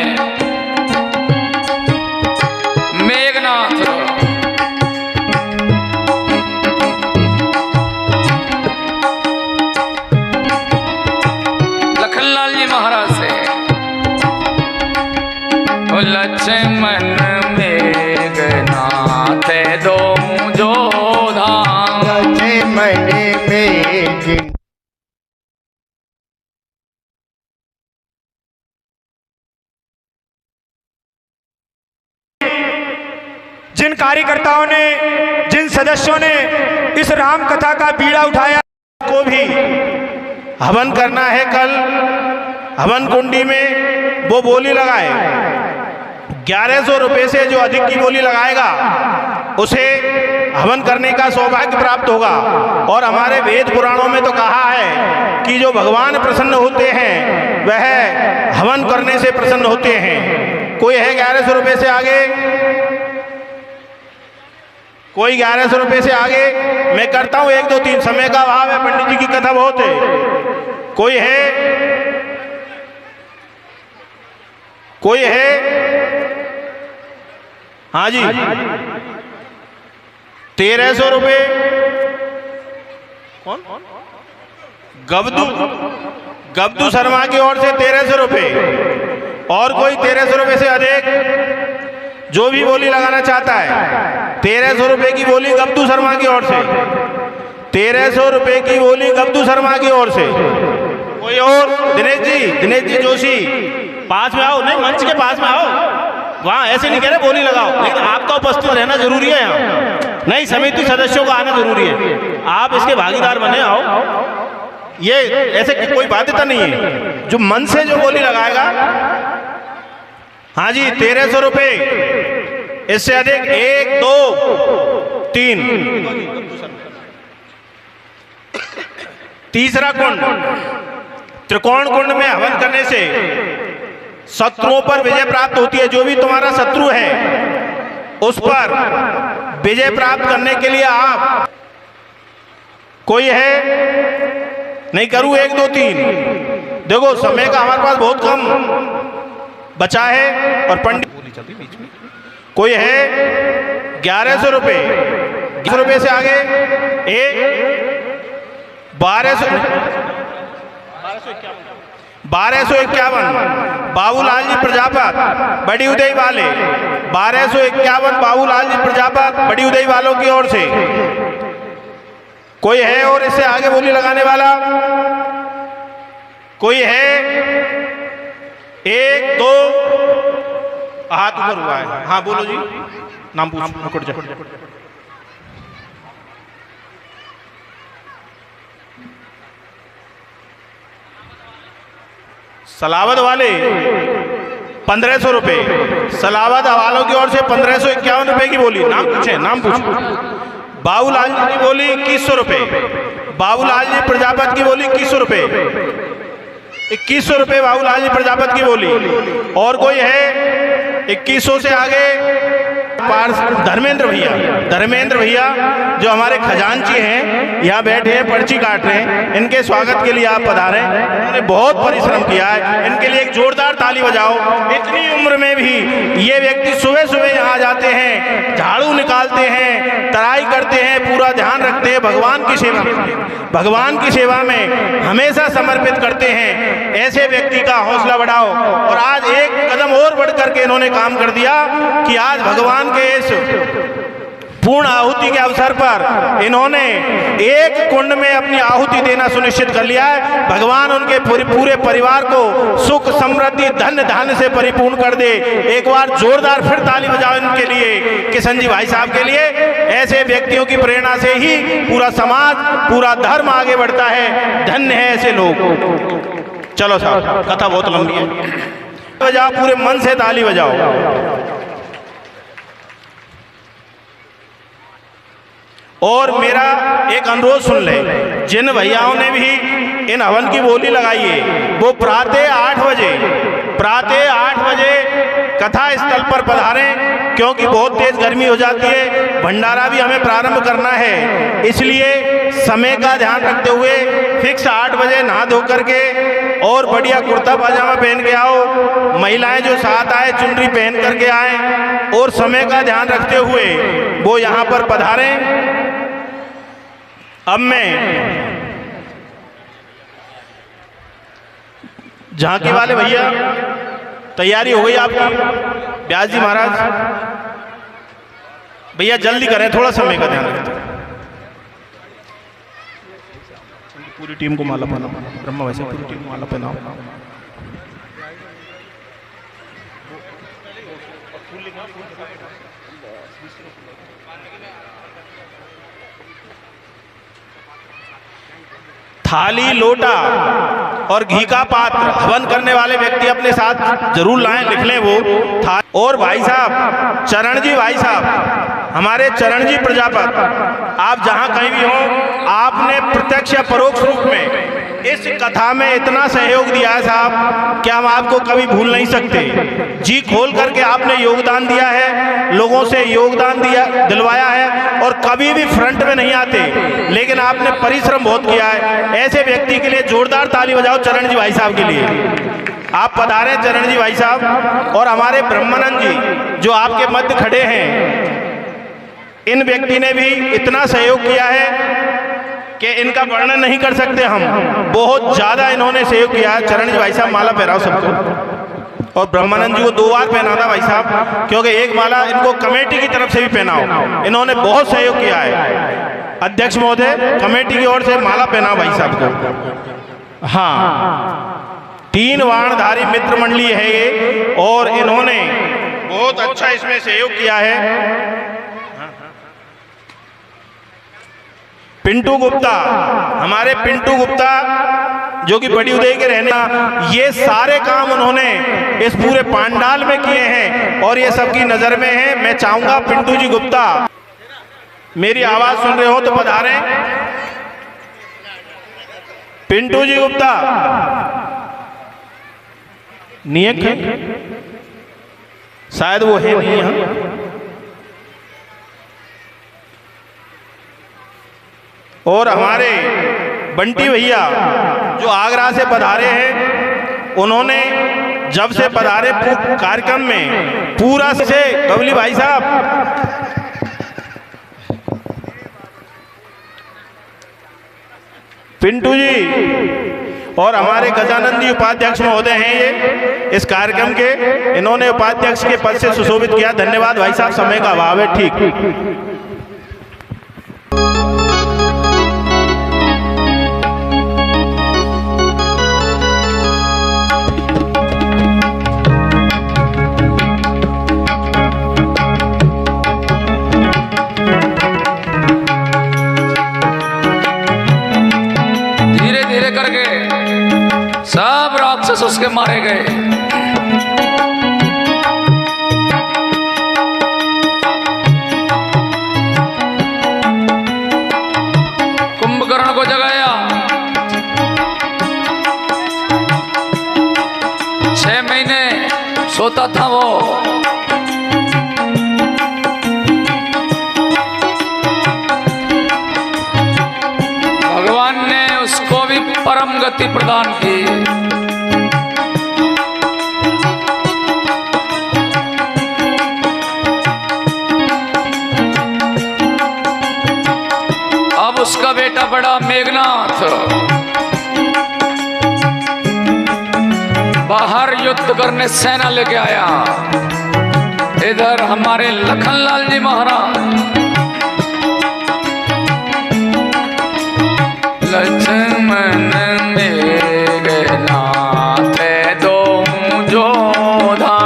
मेघनाथ लखनलाल जी महाराज से, लक्ष्मण मेघनाथ दो मुझो धाम। लक्ष्मण मेघ जिन कार्यकर्ताओं ने, जिन सदस्यों ने इस राम कथा का बीड़ा उठाया, को भी हवन करना है। कल हवन कुंडी में वो बोली लगाए। 1100 रुपये से जो अधिक की बोली लगाएगा उसे हवन करने का सौभाग्य प्राप्त होगा। और हमारे वेद पुराणों में तो कहा है कि जो भगवान प्रसन्न होते हैं वह हवन करने से प्रसन्न होते हैं। कोई है 1100 रुपये से आगे? कोई 1100 रुपये से आगे? मैं करता हूं 1 2 3, समय का अभाव है, पंडित जी की कथा बहुत है। कोई है? कोई है? हाँ जी, 1300 रुपये। कौन? गब्दू शर्मा की ओर से 1300 रुपये। और कोई 1300 रुपये से अधिक जो भी बोली लगाना चाहता है 1300 रुपए की बोली गब्दू शर्मा की ओर से, 1300 रुपए की बोली गब्दू शर्मा की ओर से। कोई और? दिनेश जी जोशी, पास में आओ। नहीं, मंच के पास में आओ। वहाँ ऐसे नहीं कह रहे बोली लगाओ, लेकिन आपका उपस्थित रहना जरूरी है यहाँ। नहीं, समिति सदस्यों का आना जरूरी है, आप इसके भागीदार बने। आओ, ये ऐसे कोई बाध्यता नहीं है। जो मन से जो बोली लगाएगा, हाँ जी, 1300 रुपए, इससे अधिक 1 2 3। तीसरा कुंड, त्रिकोण कुंड में हवन करने से शत्रुओं पर विजय प्राप्त होती है। जो भी तुम्हारा शत्रु है उस पर विजय प्राप्त करने के लिए आप, कोई है? नहीं करूं? 1 2 3। देखो समय का हमारे पास बहुत कम बचा है और पंडित बीच में कोई है? 1100 रुपए, 1100 रुपए से आगे 1251 बाबूलाल जी प्रजापत बड़ी उदय वाले, 1251 बाबूलाल जी प्रजापत बड़ी उदय वालों की ओर से। कोई है और इससे आगे बोली लगाने वाला? कोई है? 1 2 हाथ ऊपर हुआ है। हाँ बोलो जी, नाम पूछो। सलावत वाले 1500 रुपए, सलावत वालों की ओर से 1551 रुपए की बोली। नाम पूछे, नाम पूछो। बाबूलाल जी की बोली 2100 रुपए, बाबूलाल जी प्रजापत की बोली 2100 रुपए, 2100 रुपए बाबूलाल जी प्रजापत की बोली। और कोई है? 2100 से आगे धर्मेंद्र भैया जो हमारे खजांची हैं, यहाँ बैठे हैं, पर्ची काट रहे हैं। इनके स्वागत के लिए आप पधारे। उन्होंने बहुत परिश्रम किया है, इनके लिए एक जोरदार ताली बजाओ। इतनी उम्र में भी ये व्यक्ति सुबह सुबह यहाँ जाते हैं, झाड़ू निकालते हैं, तराई करते हैं, पूरा ध्यान रखते हैं, भगवान की सेवा में हमेशा समर्पित करते हैं। ऐसे व्यक्ति का हौसला बढ़ाओ। और आज एक कदम और बढ़ करके इन्होंने काम कर दिया कि आज भगवान के इस पूर्ण आहुति के अवसर पर इन्होंने एक कुंड में अपनी आहुति देना सुनिश्चित कर लिया है। भगवान उनके पूरे परिवार को सुख समृद्धि धन धान्य से परिपूर्ण कर दे। एक बार जोरदार फिर ताली बजाओ इनके लिए, किशन जी भाई साहब के लिए। ऐसे व्यक्तियों की प्रेरणा से ही पूरा समाज, पूरा धर्म आगे बढ़ता है। धन्य है ऐसे लोग। चलो साहब, कथा बहुत लंबी है, बजाओ, पूरे मन से ताली बजाओ। और मेरा एक अनुरोध सुन ले, जिन भैयाओं ने भी इन हवन की बोली लगाई है वो प्रातः 8 बजे कथा स्थल पर पधारें, क्योंकि बहुत तेज गर्मी हो जाती है। भंडारा भी हमें प्रारंभ करना है, इसलिए समय का ध्यान रखते हुए फिक्स 8 बजे नहा धो करके और बढ़िया कुर्ता पाजामा पहन के आओ। महिलाएं जो साथ आए चुनरी पहन करके आए और समय का ध्यान रखते हुए वो यहाँ पर पधारें। अब मैं झांकी वाले भैया, तैयारी हो गई आपकी? व्यास जी महाराज, भैया जल्दी करें, थोड़ा समय का ध्यान रखें। पूरी टीम को माला पहनाओ, ब्रह्मा वैसे पूरी टीम को माला पहनाओ। थाली, लोटा और घी का पात्र हवन करने वाले व्यक्ति अपने साथ जरूर लाएं, लिख लें वो। और भाई साहब, चरण जी भाई साहब, हमारे चरण जी प्रजापत, आप जहां कहीं भी हो, आपने प्रत्यक्ष या परोक्ष रूप में इस कथा में इतना सहयोग दिया है साहब कि हम आपको कभी भूल नहीं सकते। जी खोल करके आपने योगदान दिया है, लोगों से योगदान दिलवाया है, और कभी भी फ्रंट में नहीं आते, लेकिन आपने परिश्रम बहुत किया है। ऐसे व्यक्ति के लिए जोरदार ताली बजाओ चरण जी भाई साहब के लिए। आप पधारे चरण जी भाई साहब। और हमारे ब्रह्मानंद जी जो आपके मध्य खड़े हैं, इन व्यक्ति ने भी इतना सहयोग किया है कि इनका वर्णन नहीं कर सकते हम। बहुत ज्यादा इन्होंने सहयोग किया है। चरण जी भाई साहब माला पहराओ सबको। और ब्रह्मानंद जी को 2 बार पहना था भाई साहब, क्योंकि एक माला इनको कमेटी की तरफ से भी पहनाओ। इन्होंने बहुत सहयोग किया है। अध्यक्ष महोदय, कमेटी की ओर से माला पहनाओ भाई साहब को। हाँ, 3 वाणधारी मित्र मंडली है ये, और इन्होंने बहुत अच्छा इसमें सहयोग किया है। पिंटू गुप्ता, हमारे पिंटू गुप्ता जो कि बड़ी उदय के रहना, ये सारे काम उन्होंने इस पूरे पांडाल में किए हैं और ये सबकी नजर में है। मैं चाहूंगा पिंटू जी गुप्ता, मेरी आवाज सुन रहे हो तो पधारें। पिंटू जी गुप्ता नियक है, शायद वो है नहीं यहाँ। और हमारे बंटी भैया जो आगरा से पधारे हैं, उन्होंने जब से पधारे कार्यक्रम में पूरा से बबली भाई साहब, पिंटू जी और हमारे गजानंद जी उपाध्यक्ष महोदय हैं ये इस कार्यक्रम के, इन्होंने उपाध्यक्ष के पद से सुशोभित किया। धन्यवाद भाई साहब, समय का अभाव है। ठीक, सब राक्षस उसके मारे गए। कुंभकर्ण को जगाया, 6 महीने सोता था वो। भगवान ने उसको भी परम गति प्रदान की। अब उसका बेटा बड़ा मेघनाथ बाहर युद्ध करने सेना लेके आया। इधर हमारे लखनलाल जी महाराज, लक्ष्मण मेघनाथ दो जोधा,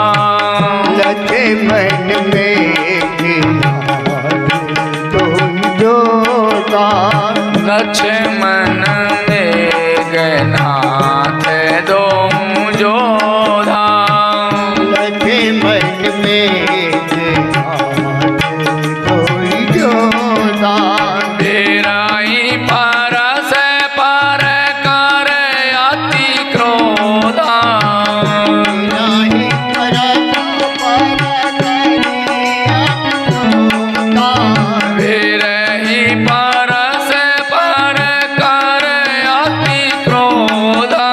लक्ष्मण मेघनाथ दो जोधा, लक्ष्मण मेघनाथ दो जोधा, लक्ष्मण मेघनाथ दो जोधा, तेरा ही परस पर कर अति क्रोधा, नाही परस पर करिया क्रोधा, तेरे ही परस पर कर अति क्रोधा,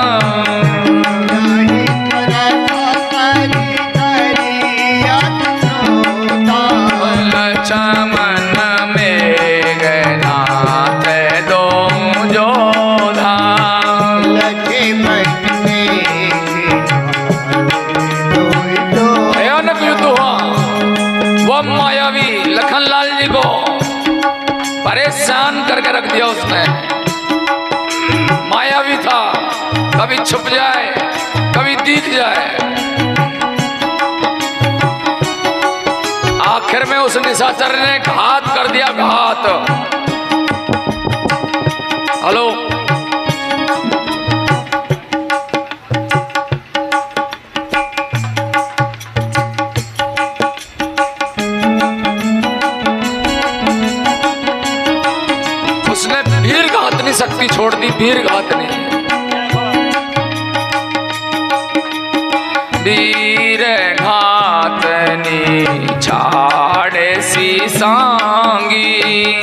नाही परस पर करिया क्रोधा, लक्ष्मण मेघनाथ दो जोधा, लक्ष्मण मेघनाथ दो जोधा। भयानक युद्ध हुआ। वो मायावी लखनलाल जी को परेशान करके रख दिया उसने। मायावी था, कभी छुप जाए कभी दिख जाए। आखिर में उस निशाचर ने घात कर दिया, घात। हेलो, उसने वीर घातनी शक्ति छोड़ दी, वीर घातनी। वीर घातनी छाड़े सी सांगी,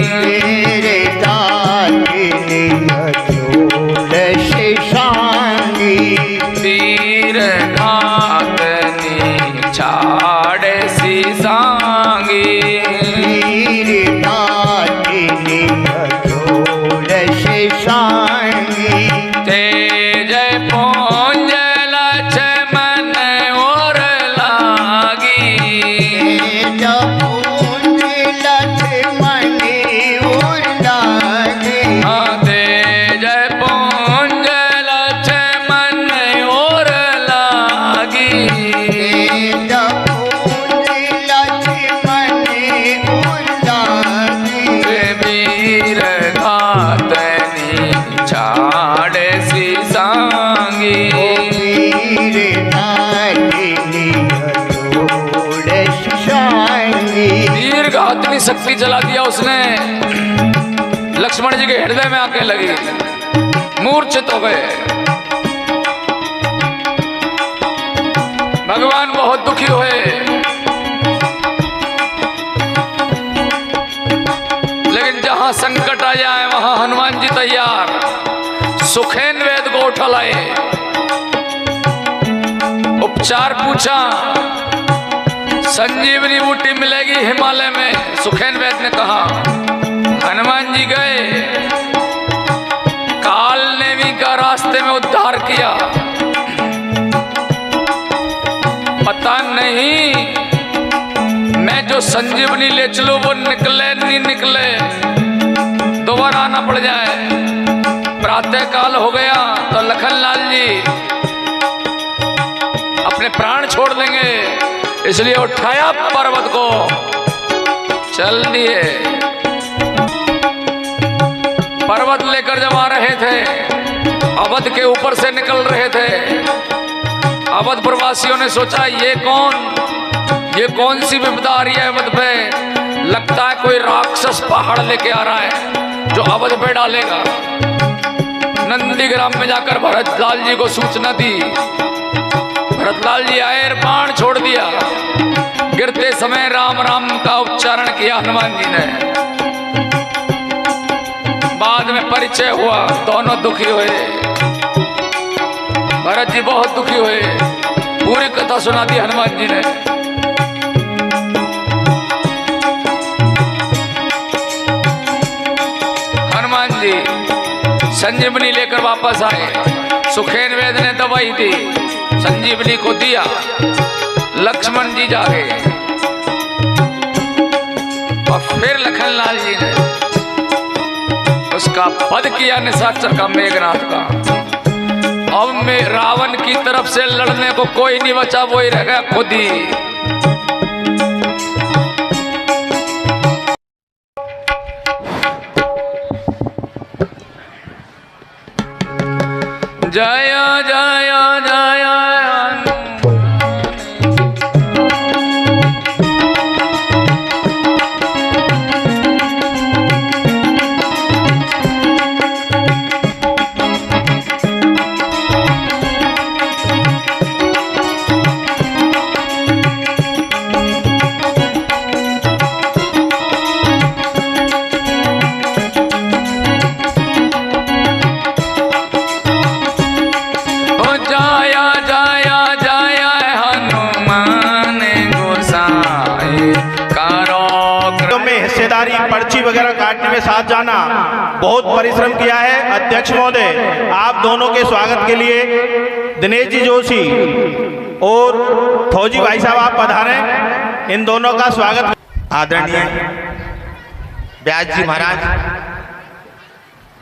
तेरे दागिनी अचूल शेषांगी, वीर घातनी छाड़े सी सांगी, वीर दागिनी अचूल शेषांगी, तेज पुंज लक्ष्मण और शक्ति चला दिया उसने, लक्ष्मण जी के हृदय में आके लगी, मूर्छित हो गए। भगवान बहुत दुखी हुए, लेकिन जहां संकट आ जाए वहां हनुमान जी तैयार। सुखेन वेद को उठा लाए, उपचार पूछा, संजीवनी बूटी मिलेगी हिमालय में। सुखेन वेद ने कहा, हनुमान जी गए, काल ने भी का रास्ते में उद्धार किया, पता नहीं मैं जो संजीवनी ले चलूं वो निकले नहीं निकले, दोबारा आना पड़ जाए। प्रातः काल हो गया तो लखनलाल जी अपने प्राण छोड़ देंगे, इसलिए उठाया पर्वत को, चल दिए। पर्वत लेकर जब आ रहे थे, अवध के ऊपर से निकल रहे थे। अवध प्रवासियों ने सोचा ये कौन सी विपदा आ रही है अवध पे, लगता है कोई राक्षस पहाड़ लेके आ रहा है जो अवध पे डालेगा। नंदीग्राम में जाकर भरतलाल जी को सूचना दी, भरतलाल जी आए, बाण छोड़ दिया, गिरते समय राम राम का उच्चारण किया हनुमान जी ने। बाद में परिचय हुआ, दोनों दुखी हुए, भरत जी बहुत दुखी हुए, पूरी कथा सुना दी हनुमान जी ने। हनुमान जी संजीवनी लेकर वापस आए, सुखेन वेद ने दवाई दी, संजीवनी को दिया, लक्ष्मण जी जागे, और फिर लखनलाल जी ने उसका वध किया, निशाचर का, मेघनाथ का। अब में रावण की तरफ से लड़ने को कोई नहीं बचा, वो ही रह गया खुद ही। जय जय जय पर्ची वगैरह काटने में साथ जाना, बहुत परिश्रम किया है। अध्यक्ष महोदय, आप दोनों के स्वागत के लिए दिनेश जी जोशी और फौजी भाई साहब आप पधारें, इन दोनों का स्वागत। आदरणीय व्यास जी महाराज,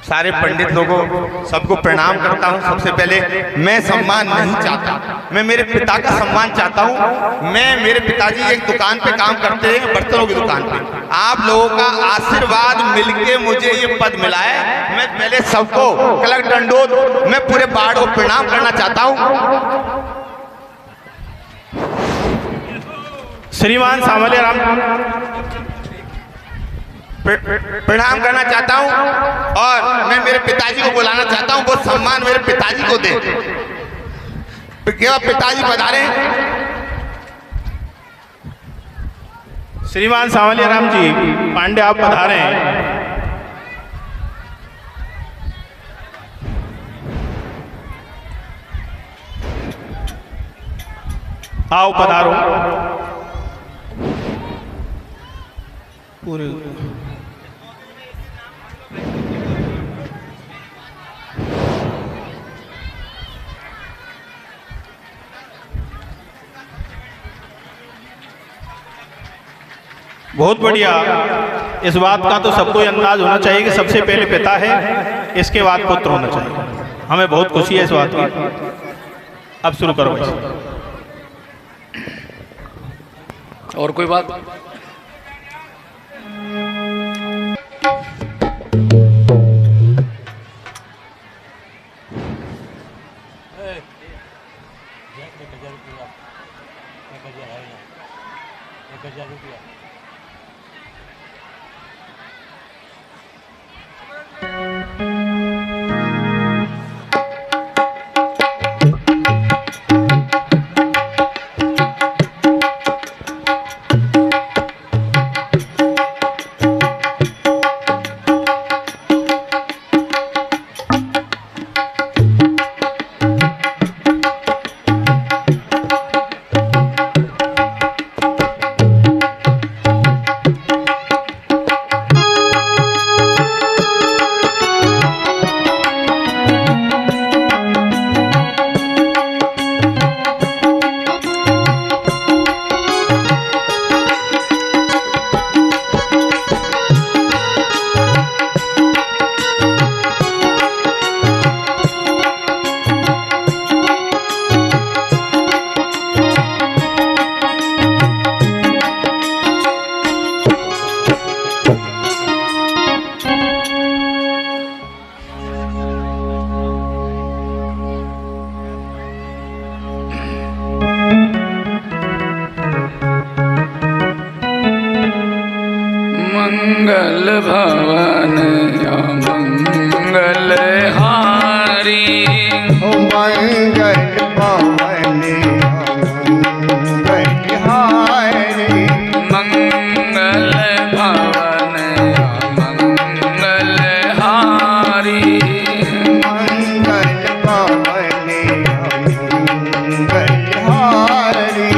सारे पंडित लोगों, सबको प्रणाम करता हूं। सबसे पहले मैं सम्मान नहीं चाहता, मैं मेरे पिता का सम्मान चाहता हूं। मैं, मेरे पिताजी एक दुकान पे काम करते हैं, बर्तनों की दुकान पे। आप लोगों का आशीर्वाद मिलके मुझे ये पद मिला है। मैं पहले सबको कलक दंडोत, मैं पूरे बाढ़ को प्रणाम करना चाहता हूं। श्रीमान सांवलिया राम प्रणाम करना चाहता हूं, और मैं मेरे पिताजी को बुलाना चाहता हूं, वो सम्मान मेरे पिताजी को दे। केवल पिताजी पधारे। श्रीमान सांवलिया राम जी पांडे आप पधारे। आओ पधारो। पूरे बहुत बढ़िया। इस बात का तो सबको अंदाज होना चाहिए कि सबसे पहले पिता है, इसके बाद पुत्र होना चाहिए। हमें बहुत खुशी है इस बात की। अब शुरू करो। और कोई बात? मंगल भवन मंगल हारी मंगल भवन मंगल हारी मंगल भवन मंगल हारी मंगल भवन मंगल हारी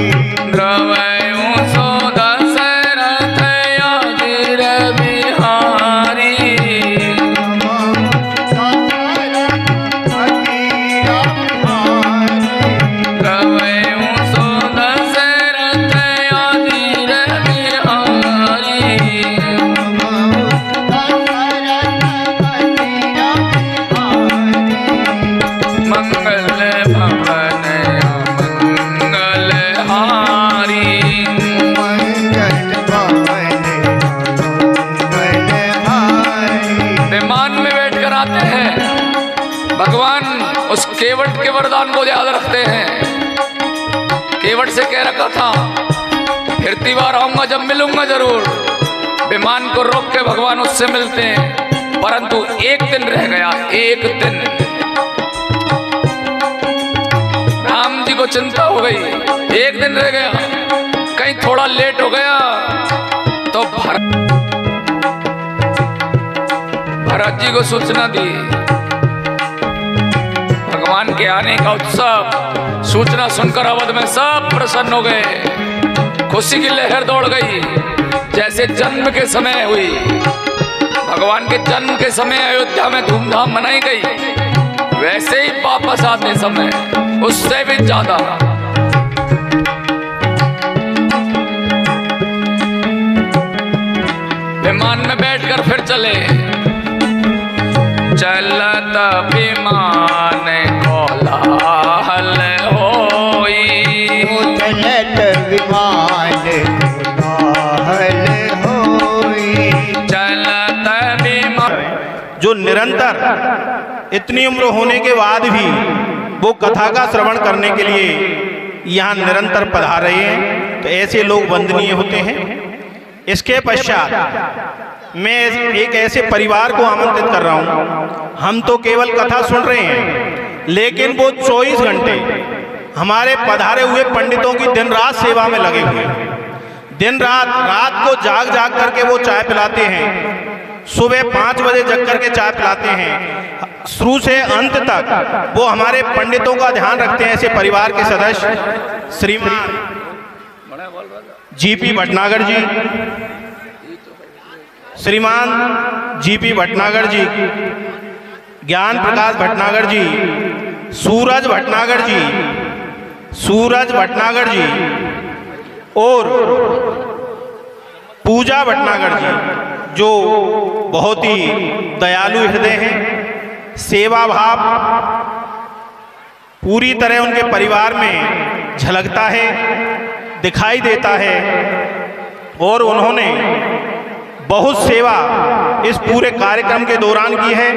द्रवयो सो दशरथ यादिर बिहारी द्रवयो सो दशरथ यादिर बिहारी मंगल भवन मंगल हारी मंगल भवन मंगल हारी विमान में बैठकर आते हैं भगवान। उस केवट के वरदान को याद रखते हैं। केवट से कह रखा था फिरती बार आऊंगा जब मिलूंगा जरूर। विमान को रोक के भगवान उससे मिलते हैं, परंतु एक दिन रह गया। एक दिन राम जी को चिंता हो गई, एक दिन रह गया, कहीं थोड़ा लेट हो गया तो भरत जी को सूचना दी। भगवान के आने का उत्सव सूचना सुनकर अवध में सब प्रसन्न हो गए। खुशी की लहर दौड़ गई, जैसे जन्म के समय हुई। भगवान के जन्म के समय अयोध्या में धूमधाम मनाई गई, वैसे ही वापस आते समय उससे भी ज्यादा। विमान में बैठकर फिर चले। चलत विमान कोलाहल होई चलत विमान कोलाहल होई चलत विमान। जो निरंतर इतनी उम्र होने के बाद भी वो कथा का श्रवण करने के लिए यहाँ निरंतर पधार रहे हैं, तो ऐसे लोग वंदनीय होते हैं। इसके पश्चात मैं एक ऐसे परिवार को आमंत्रित कर रहा हूँ। हम तो केवल कथा सुन रहे हैं, लेकिन वो 24 घंटे हमारे पधारे हुए पंडितों की दिन रात सेवा में लगे हुए हैं। दिन रात को जाग जाग करके वो चाय पिलाते हैं, सुबह 5 बजे जग करके चाय पिलाते हैं। शुरू से अंत तक वो हमारे पंडितों का ध्यान रखते हैं। ऐसे परिवार के सदस्य श्रीमान जीपी भटनागर जी, श्रीमान जीपी भटनागर जी, ज्ञान प्रकाश भटनागर जी, सूरज भटनागर जी, सूरज भटनागर जी और पूजा भटनागर जी, जो बहुत ही दयालु हृदय हैं। सेवा भाव पूरी तरह उनके परिवार में झलकता है, दिखाई देता है। और उन्होंने बहुत सेवा इस पूरे कार्यक्रम के दौरान की है।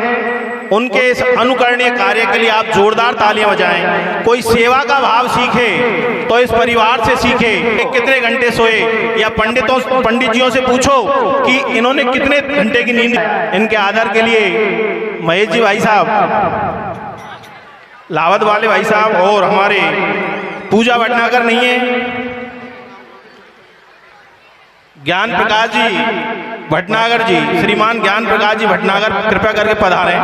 उनके इस अनुकरणीय कार्य के लिए आप जोरदार तालियां बजाएं। कोई सेवा का भाव सीखे तो इस परिवार से सीखे। कितने घंटे सोए, या पंडित जियों से पूछो कि इन्होंने कितने घंटे की नींद। इनके आदर के लिए महेश जी भाई साहब, लावत वाले भाई साहब और हमारे पूजा भटनागर नहीं है, ज्ञान प्रकाश जी भटनागर जी, श्रीमान ज्ञान प्रकाश जी भटनागर कृपया करके पधारें।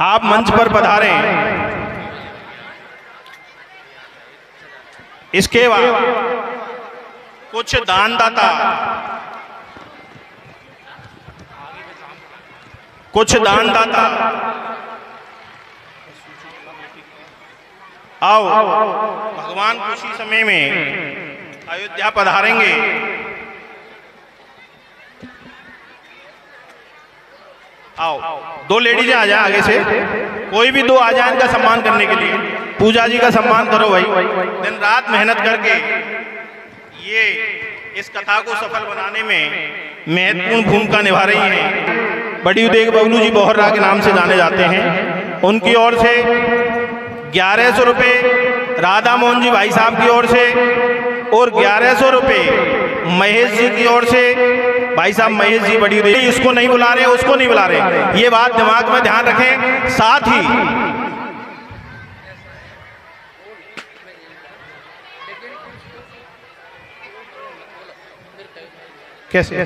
आप मंच पर पधारें। इसके बाद कुछ दानदाता, आओ भगवान खुशी समय में अयोध्या पधारेंगे। आओ, 2 लेडीज आ जाए आगे से, कोई भी 2 आ जाए इनका सम्मान करने के लिए। पूजा जी का सम्मान करो भाई, दिन रात मेहनत करके ये इस कथा को सफल बनाने में महत्वपूर्ण भूमिका निभा रही हैं। बड़ी उदेग बबलू जी बोहरा के नाम से जाने जाते हैं। उनकी ओर से 1100 रुपये राधा मोहन जी भाई साहब की ओर से और 1100 रुपये महेश जी की ओर से भाई साहब महेश जी बड़ी रही, इसको नहीं बुला रहे, उसको नहीं बुला रहे, ये बात दिमाग में ध्यान रखें। साथ ही कैसे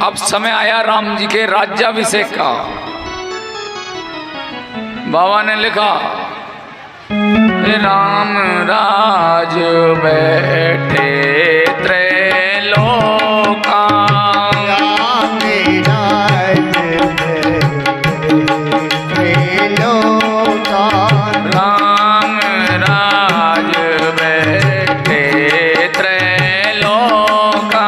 अब समय आया राम जी के राज्याभिषेक का। बाबा ने लिखा, राम राज बैठे त्रैलोका, राम राज बैठे त्रैलोका,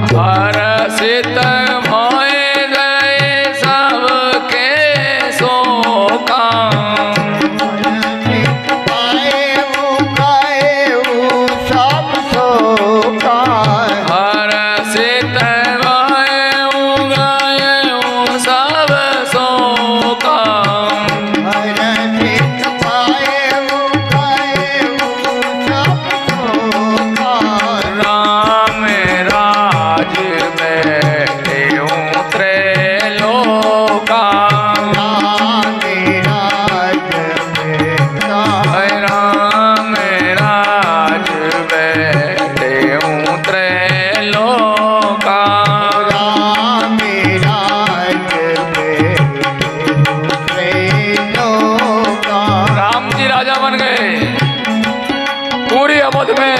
हर्षित भय गए सबके शोका, हर्षित भय गए सब शोका, राम राज बैठे त्रैलोका, राम राज बैठे त्रैलोका, राम जी राजा बन गए। पूरी अवध में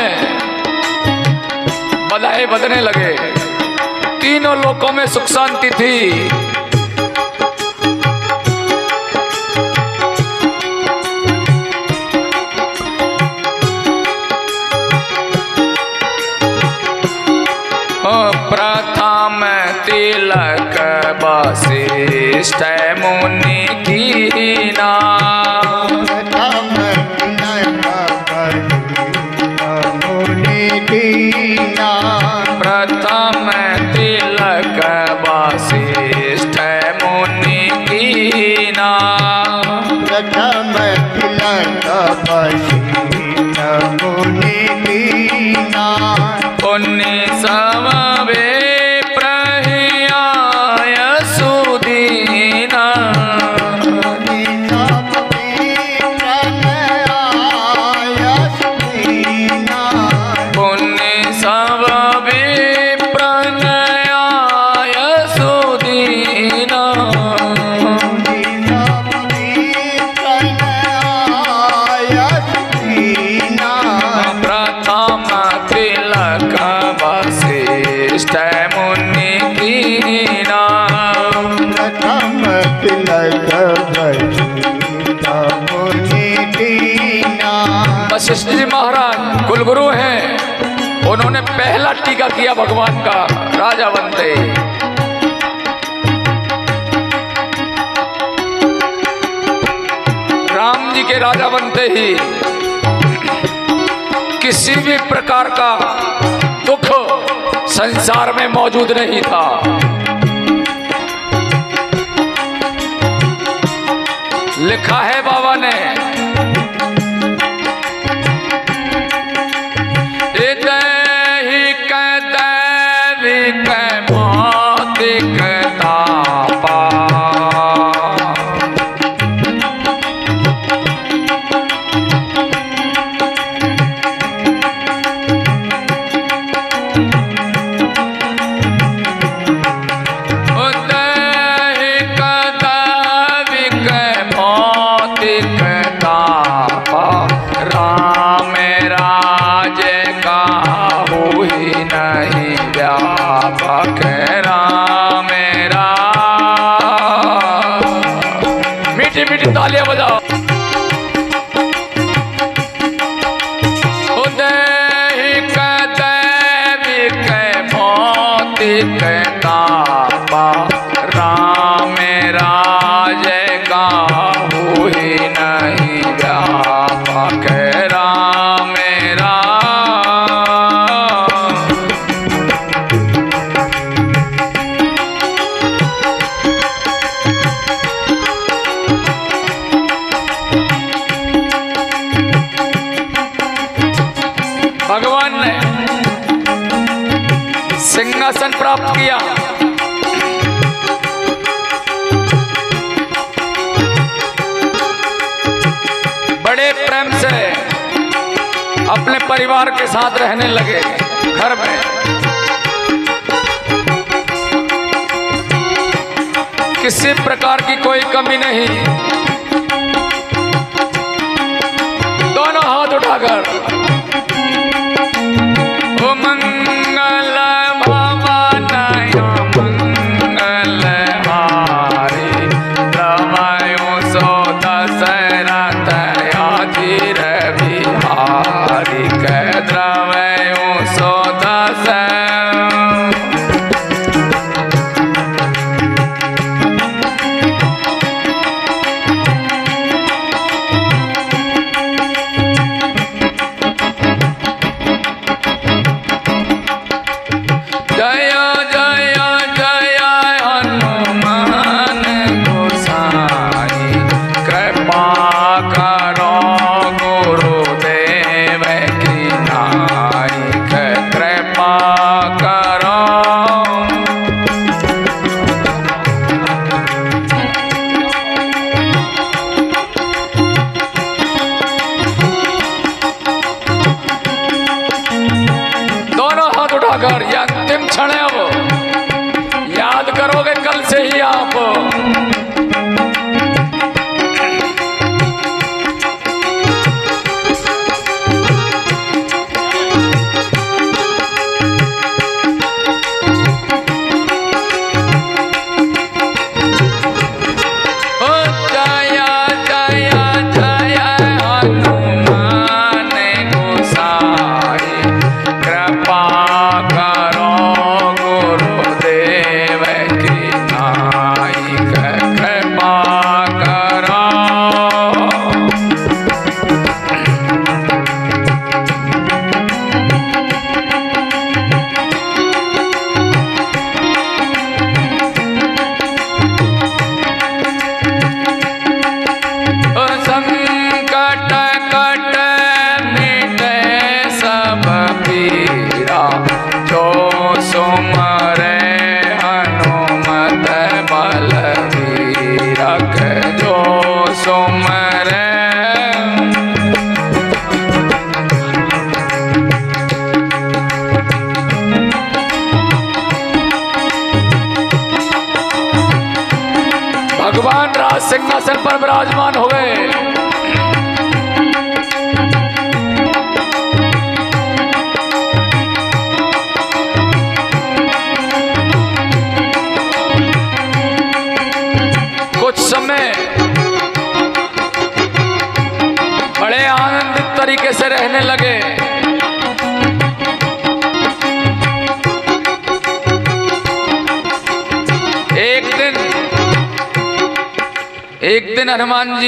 बधाई बजने लगे, तीनों लोकों में सुख शांति थी। प्रथम तिलक वशिष्ठ मुनि कीना, प्रथम तिलक वशिष्ठ मुनि कीना, पुण्य सब वे प्रहियाय सुदीना, पुण्य सब वे प्रहियाय सुदीना, प्रथम तिलक वशिष्ठ मुनि कीना, वशिष्ठ जी महाराज कुलगुरु हैं, उन्होंने पहला टीका किया भगवान का राजा बनते। राम जी के राजा बनते ही किसी भी प्रकार का दुख संसार में मौजूद नहीं था। लिखा है बाबा ने, राम राज का हुई न मीठी तालियां बजाओ। राम राज गाहु ही नहीं व्यापक राम भगवान ने सिंहासन प्राप्त किया। बड़े प्रेम से अपने परिवार के साथ रहने लगे घर में। किसी प्रकार की कोई कमी नहीं। दोनों हाथ उठाकर ओ मंगल भवन मंगल हारी रमायो सो दशरथ आधीर बिहारी के द्रवयो सो उठाकर, यह अंतिम क्षण है। अब याद करोगे कल से ही आप। भगवान राज सिंहासन पर विराजमान हो गए। कुछ समय बड़े आनंदित तरीके से रहने लगे। एक दिन हनुमान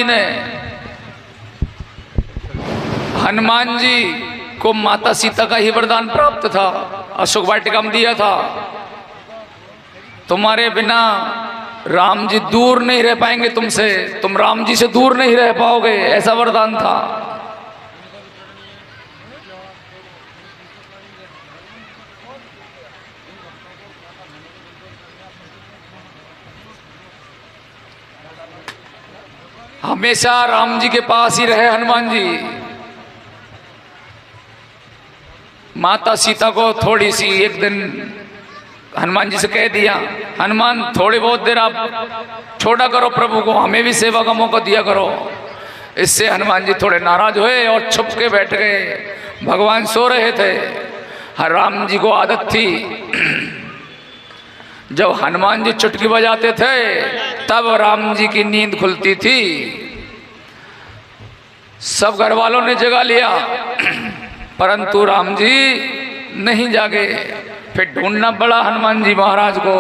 जी को माता सीता का ही वरदान प्राप्त था। अशोक वाटिका में दिया था, तुम्हारे बिना राम जी दूर नहीं रह पाएंगे तुमसे, तुम राम जी से दूर नहीं रह पाओगे, ऐसा वरदान था। हमेशा राम जी के पास ही रहे हनुमान जी। माता सीता को थोड़ी सी एक दिन हनुमान जी से कह दिया, हनुमान थोड़ी बहुत देर आप छोड़ा करो प्रभु को, हमें भी सेवा का मौका दिया करो। इससे हनुमान जी थोड़े नाराज हुए और छुप के बैठ गए। भगवान सो रहे थे। राम जी को आदत थी जब हनुमान जी चुटकी बजाते थे तब राम जी की नींद खुलती थी। सब घर वालों ने जगा लिया, परंतु राम जी नहीं जागे। फिर ढूंढना पड़ा हनुमान जी महाराज को।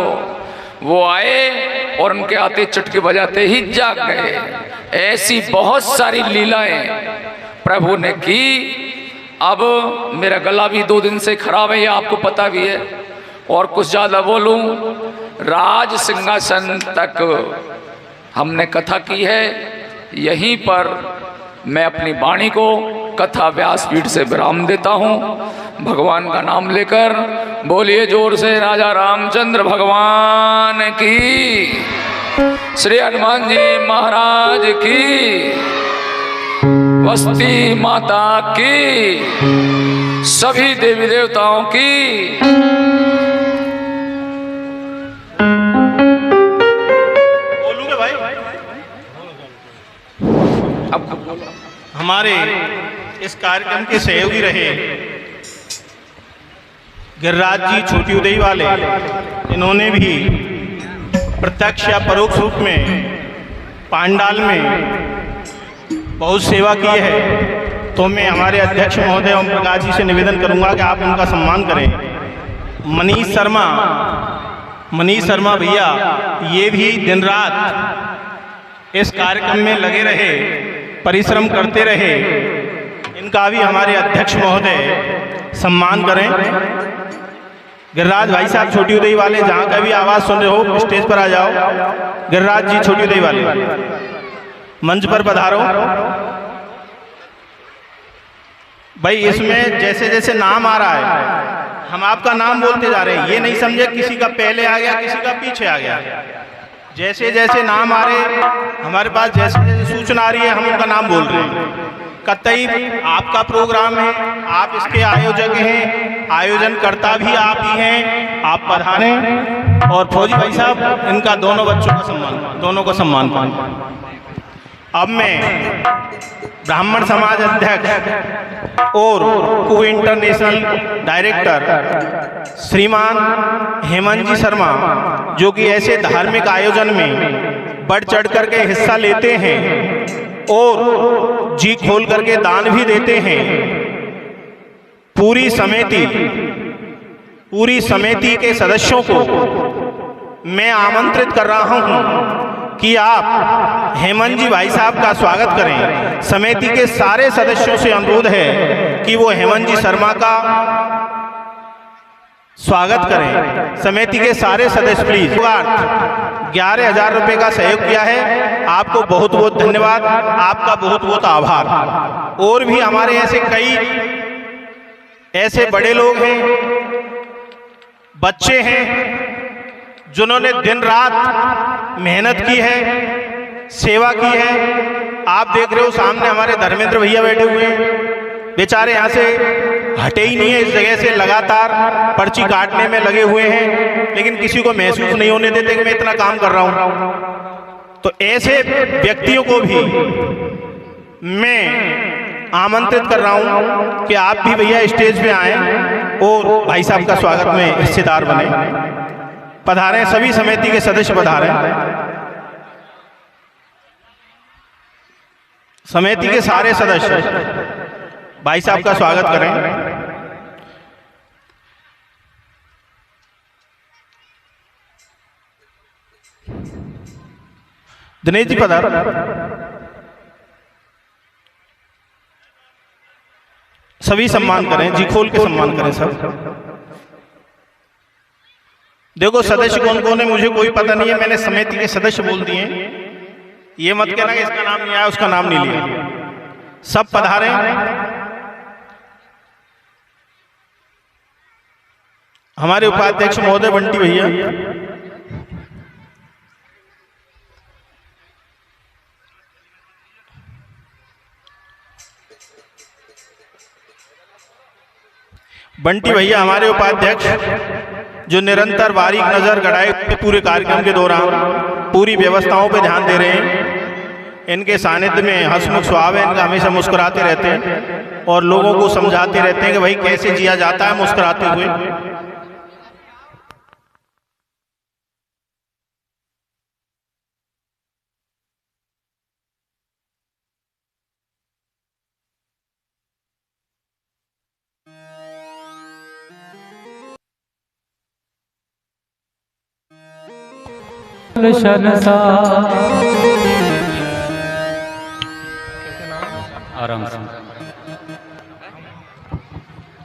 वो आए और उनके आते चुटकी बजाते ही जाग गए। ऐसी बहुत सारी लीलाएं प्रभु ने की। अब मेरा गला भी 2 दिन से खराब है, ये आपको पता भी है। और कुछ ज़्यादा बोलूं, राज सिंहासन तक हमने कथा की है। यहीं पर मैं अपनी वाणी को कथा व्यासपीठ से विराम देता हूँ। भगवान का नाम लेकर बोलिए जोर से राजा रामचंद्र भगवान की, श्री हनुमान जी महाराज की, वस्ती माता की, सभी देवी देवताओं की। बोलूंगे भाई। हमारे इस कार्यक्रम के सहयोगी रहे गिरिराज जी छोटी उदय वाले, इन्होंने भी प्रत्यक्ष या परोक्ष रूप में पांडाल में बहुत सेवा की है। तो मैं हमारे अध्यक्ष महोदय ओम प्रकाश जी से निवेदन करूंगा कि आप उनका सम्मान करें। मनीष शर्मा भैया ये भी दिन रात इस कार्यक्रम में लगे रहे, परिश्रम करते रहे। इनका भी हमारे अध्यक्ष महोदय सम्मान करें। गिरिराज भाई साहब छोटी उदय वाले, जहाँ का भी आवाज़ सुन रहे हो स्टेज पर आ जाओ। गिरिराज जी छोटी उदय वाले मंच पर पधारो। भाई इसमें जैसे जैसे नाम आ रहा है हम आपका नाम बोलते जा रहे हैं। ये नहीं समझे किसी का पहले आ गया किसी का पीछे आ गया। जैसे जैसे नाम आ रहे हमारे पास, जैसे जैसे सूचना आ रही है हम उनका नाम बोल रहे हैं। कतई आपका प्रोग्राम है, आप इसके आयोजक हैं, आयोजनकर्ता भी आप ही हैं। आप पधारें और फौजी भाई साहब इनका दोनों बच्चों का सम्मान, दोनों को सम्मान पाएं। अब मैं ब्राह्मण समाज अध्यक्ष और को इंटरनेशनल डायरेक्टर श्रीमान हेमंत जी शर्मा, जो कि ऐसे धार्मिक आयोजन में बढ़ चढ़ करके हिस्सा लेते हैं और जी खोल करके दान भी देते हैं। पूरी समिति के सदस्यों को मैं आमंत्रित कर रहा हूं कि आप हेमंत जी भाई साहब का स्वागत करें। समिति के सारे सदस्यों से अनुरोध है कि वो हेमंत जी शर्मा का स्वागत करें। समिति के सारे सदस्य प्लीज। 11,000 रुपए का सहयोग किया है, आपको बहुत बहुत धन्यवाद, आपका बहुत बहुत आभार। और भी हमारे ऐसे कई ऐसे बड़े लोग हैं, बच्चे हैं जिन्होंने दिन रात मेहनत की है, सेवा की है। आप देख रहे हो सामने हमारे धर्मेंद्र भैया बैठे हुए हैं, बेचारे यहाँ से हटे ही नहीं है, इस जगह से लगातार पर्ची काटने में लगे हुए हैं, लेकिन किसी को महसूस नहीं होने देते कि मैं इतना काम कर रहा हूँ। तो ऐसे व्यक्तियों को भी मैं आमंत्रित कर रहा हूँ कि आप भी भैया स्टेज पे आएं और भाई साहब का स्वागत में हिस्सेदार बने। पधारें, सभी समिति के सदस्य पधारें। समिति के सारे सदस्य भाई साहब का स्वागत करें। दिनेश जी पधार। सभी सम्मान करें, जी खोल के सम्मान करें सब। देखो सदस्य कौन कौन है मुझे कोई पता नहीं है, मैंने समिति के सदस्य बोल दिए। ये मत कहना कि इसका नाम नहीं आया उसका नाम नहीं लिया। सब पधारें। हमारे उपाध्यक्ष महोदय बंटी भैया, बंटी भैया हमारे उपाध्यक्ष जो निरंतर बारीक नजर गड़ाए पूरे कार्यक्रम के दौरान पूरी व्यवस्थाओं पे ध्यान दे रहे हैं। इनके सानिध्य में हंसमुख स्वभाव है इनका, हमेशा मुस्कुराते रहते हैं और लोगों को समझाते रहते हैं कि भाई कैसे जिया जाता है मुस्कुराते हुए। गुलशन सा आराम से।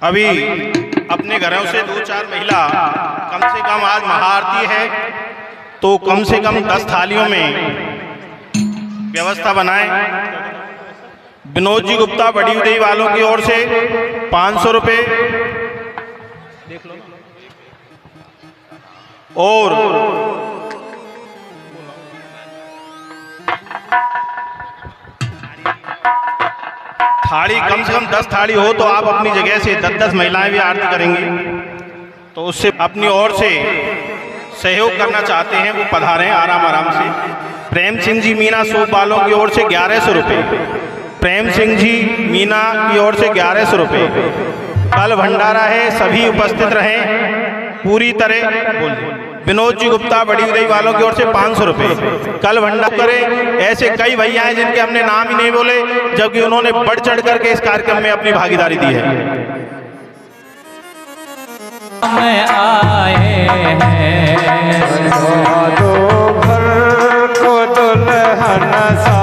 अभी अपने घरों से 2-4 महिला कम से कम आज महाआरती है तो कम से कम 10 थालियों में व्यवस्था बनाएं। विनोद जी गुप्ता बड़ी उदय वालों की ओर से 500 रुपये और थाली कम से कम 10 थाली हो तो आप अपनी जगह से 10-10 महिलाएं भी आरती करेंगी तो उससे अपनी ओर से सहयोग करना चाहते हैं वो पधारें आराम से। प्रेम सिंह जी मीना सूप वालों की ओर से 1100 रुपये। प्रेम सिंह जी मीना की ओर से 1100 रुपये। कल भंडारा है, सभी उपस्थित रहें पूरी तरह। विनोद जी गुप्ता बड़ी उदय वालों की ओर से 500 रुपये। कल भंडारा करें। ऐसे कई भैया हैं जिनके हमने नाम ही नहीं बोले जबकि उन्होंने बढ़ चढ़ करके इस कार्यक्रम में अपनी भागीदारी दी है। आए हैं दो घर को दुल्हन सा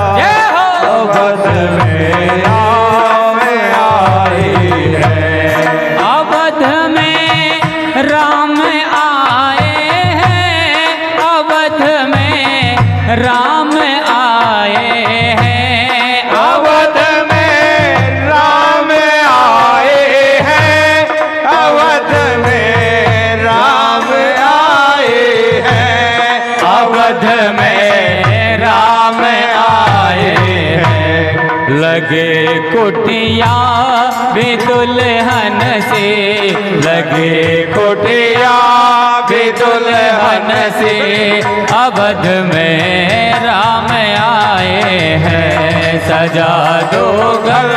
अवध में राम आए हैं। अवध में राम आए हैं। अवध में राम आए हैं। अवध में राम आए हैं। अवध में राम आए हैं। अवध में राम आए हैं। लगे कुटिया भी दुल्हन से। लगे कुटिया भी दुल्हन से। अवध में राम आए हैं। सजा दो घर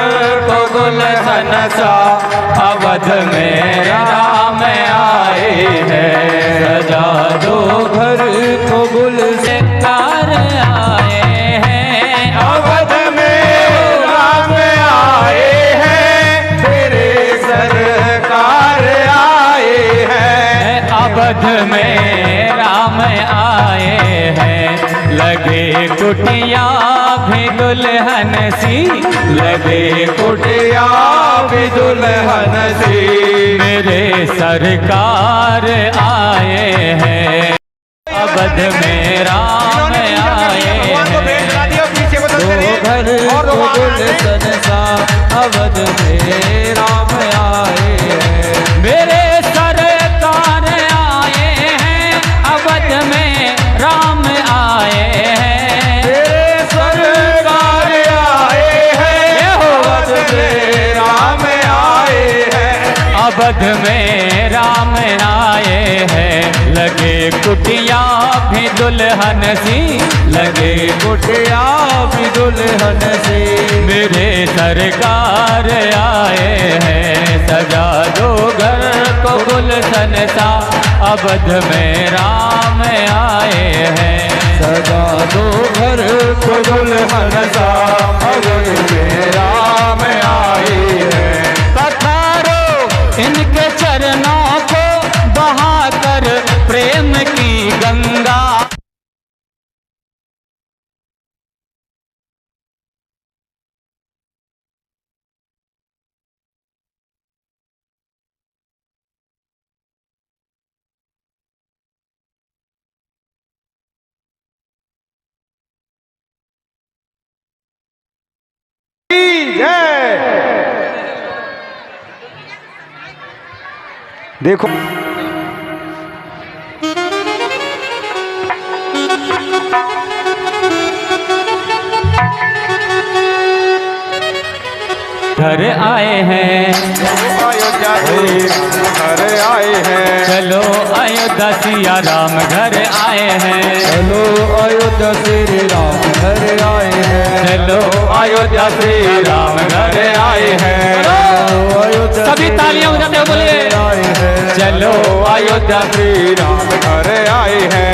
को गुलशन सा। अवध में राम आए हैं। सजा दो घर को गुलशन आए हैं। अवध में राम आए हैं। तेरे सरकार आए हैं। अवध में राम आए हैं। लगे कुटिया भी दुल्हन सी। लगे कुटिया भी दुल्हन सी। मेरे सरकार आए हैं। अवध में राम आए हैं। दो घर को गुलशन सा। अवध में राम आए हैं। मेरे सरकार आए हैं। अवध में राम आए हैं। तेरे सरकार आए हैं। अवध में राम आए हैं। अवध में राम आए हैं। लगे कुटिया भी दुल्हन सी। लगे कुटिया भी दुल्हन सी। मेरे सरकार आए हैं। सजा दो घर को गुलशन सा। अवध में राम आए हैं। सजा दो घर को दुल्हन सा। अवध में राम आए हैं। पधारो इनके चरणों को बहाकर प्रेम की गंगा। देखो घर आए हैं। अयोध्या से घर आए हैं। चलो अयोध्या सिया राम घर आए हैं। चलो अयोध्या श्री राम घर आए हैं। चलो अयोध्या सिया राम घर आए हैं। अयोध्या सभी तालियां बजाते हुए बोलिए। आए हैं। चलो अयोध्या श्री राम घर आए हैं।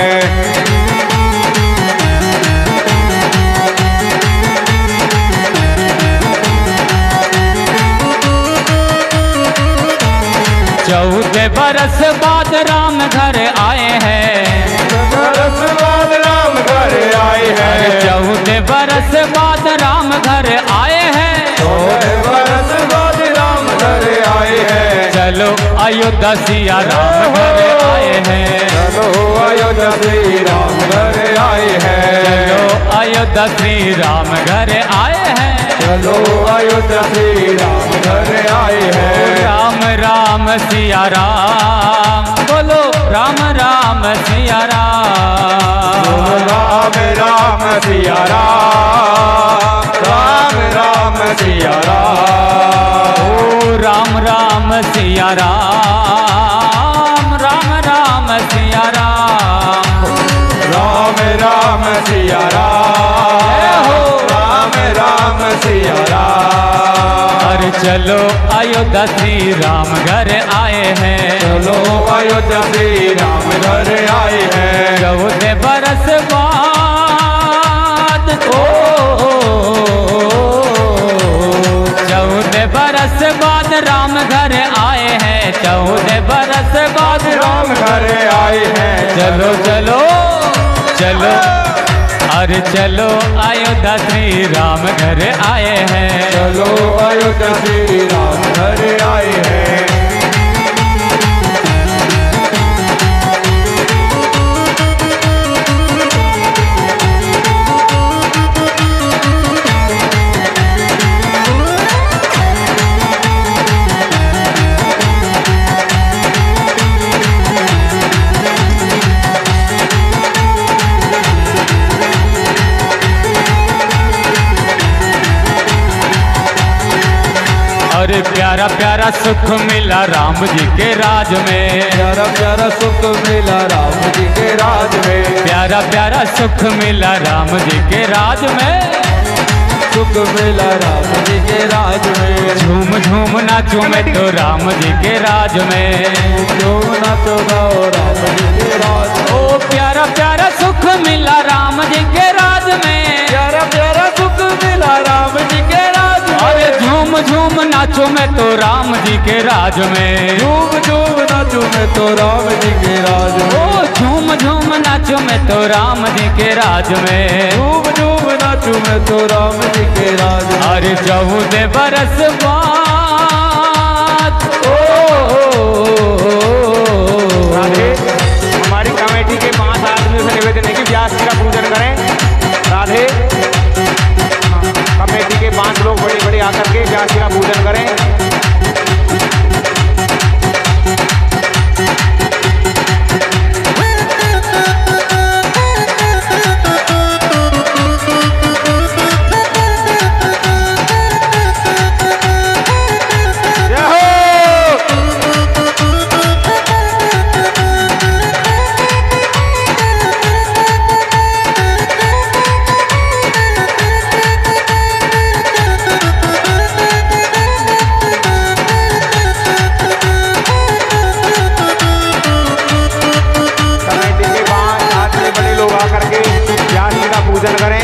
चौदह बरस बाद राम घर आए हैं। बरस बाद चलो अयोध्या सिया राम घर आए हैं। चलो अयोध्या श्री राम घर आए हैं। चलो अयोध्या श्री राम घर आए हैं। चलो अयोध्या श्री राम घर आए हैं। राम राम सिया राम, बोलो राम राम सिया राम। राम राम सिया राम, राम राम सिया राम। ओ राम राम सिया राम, राम राम सिया राम। राम राम सिया राम, राम राम सिया राम। अरे चलो अयोध्या श्री राम घर आए हैं। चलो अयोध्या श्री राम घर आए हैं। 14 बरस बाद, 14 बरस बाद राम घर आए हैं। 14 बरस बाद राम घर आए हैं। चलो चलो चलो, अरे चलो अयोध्या श्री राम घर आए हैं। चलो अयोध्या श्री राम घर आए हैं। अरे प्यारा प्यारा सुख मिला राम जी के राज में। प्यारा प्यारा सुख मिला राम जी के राज में। प्यारा प्यारा सुख मिला राम जी के राज में। सुख मिला राम जी के राज में। झूम झूम नाचूं मैं तो राम जी के राज में। झूम नाचो गाओ राम जी के राज में। ओ प्यारा प्यारा सुख मिला राम जी के राज में। प्यारा प्यारा सुख मिला राम जी के राज में। अरे झूम झूम नाचूं मैं तो राम जी के राज में। झूम झूम नाचूं मैं तो राम जी के राज में। ओ झूम झूम नाचूं मैं तो राम जी के राज में। झूम झूम नाचूं मैं तो राम जी के राज में। अरे 14 बरस बाद, राधे, हमारी कमेटी के 5 आदमियों से निवेदन है कि व्यास जी का पूजन करें। राधे, कमेटी के 5 लोग बड़े बड़े आकर के व्यास जी का पूजन करें। पूजन करें।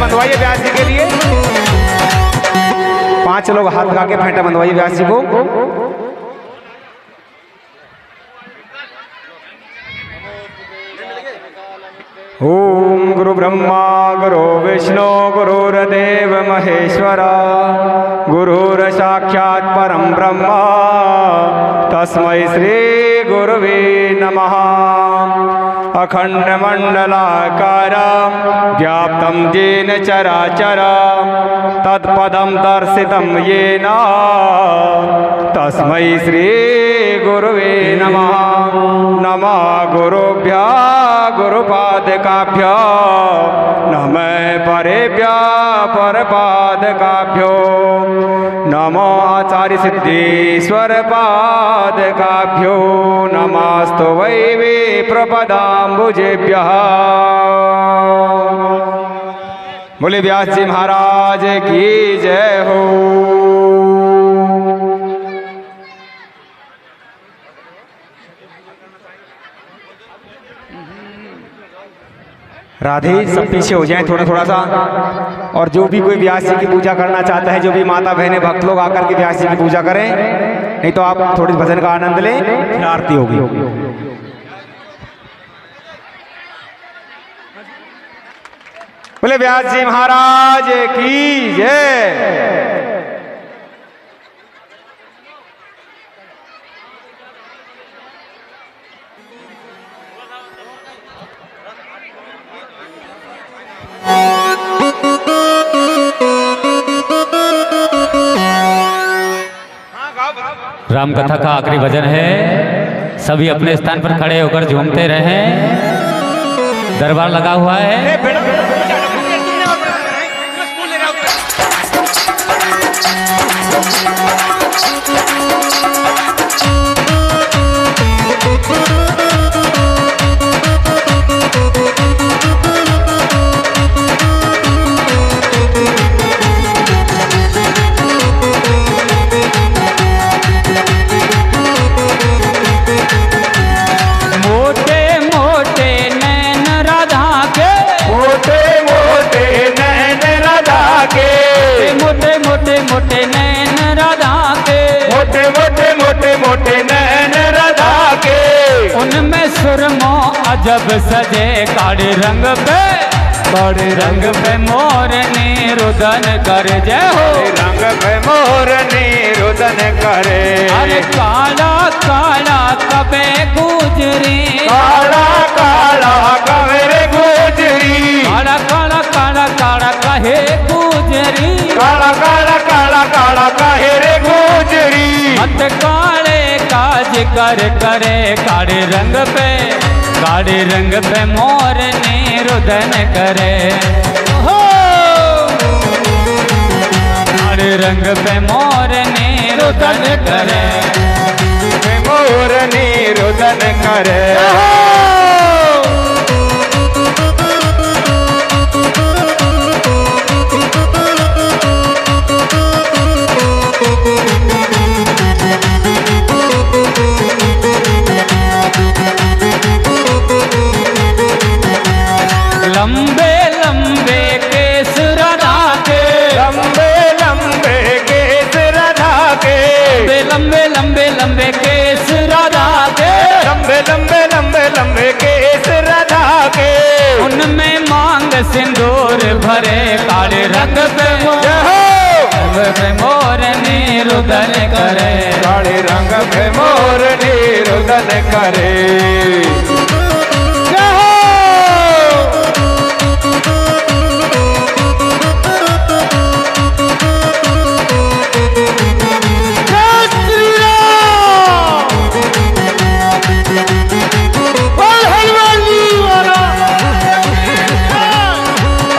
बंधवाइए व्यास जी के लिए। 5 लोग हाथ लगा के फेंटा बंधवाइए व्यास जी को। ओम गुरु ब्रह्मा गुरु विष्णु गुरुर्देव महेश्वरा गुरुर साक्षात् परम ब्रह्म तस्मै श्री गुरुवे नमः। अखंड मंडलाकारं व्याप्तं येन चराचरं तत्पदं दर्शितं येन तस्मै श्री गुरुवे नमः। नमः गुरुभ्यः गुरुपादकाभ्यो नमः परेभ्यः परपादकाभ्यो नमो आचार्य सिद्धेश्वर पादकाभ्यो नमस्तु वै प्रपदाम्बुजेभ्यः। बोले व्यास जी महाराज की जय हो। राधे सब पीछे हो जाएं थोड़ा थोड़ा सा। और जो भी कोई व्यास जी की पूजा करना चाहता है, जो भी माता बहनें भक्त लोग आकर के व्यास जी की पूजा करें, नहीं तो आप थोड़ी भजन का आनंद लें, फिर आरती होगी। बोले व्यास जी महाराज की जय। राम कथा का आखिरी भजन है। सभी अपने स्थान पर खड़े होकर झूमते रहें। दरबार लगा हुआ है। मोटे नैन राधा के, मोटे मोटे मोटे मोटे नैन राधा के, उनमें सुरमो अजब सजे काले रंग पे मोरनी रुदन कर जय हो। रंग पे मोरनी रुदन करे। अरे काला काला कबे गुजरी, काला काला कबे गुजरी, काला काला काला काला कहे गुजरी, काला काला काला काला कहे रे गुजरी। मत काले काज कर करे काले रंग पे मोरनी रुदन करे हो। काले रंग पे मोरनी रुदन करे, मोरनी रुदन करे। लंबे लंबे केस राधा के, लंबे लंबे केस राधा के, लंबे लंबे लंबे केस राधा के, लंबे लंबे लंबे लंबे केस राधा के, उनमें मांग सिंदूर भरे काले रंग पे मोरनी रुदन करे। काले रंग पे मोरनी रुदन करे।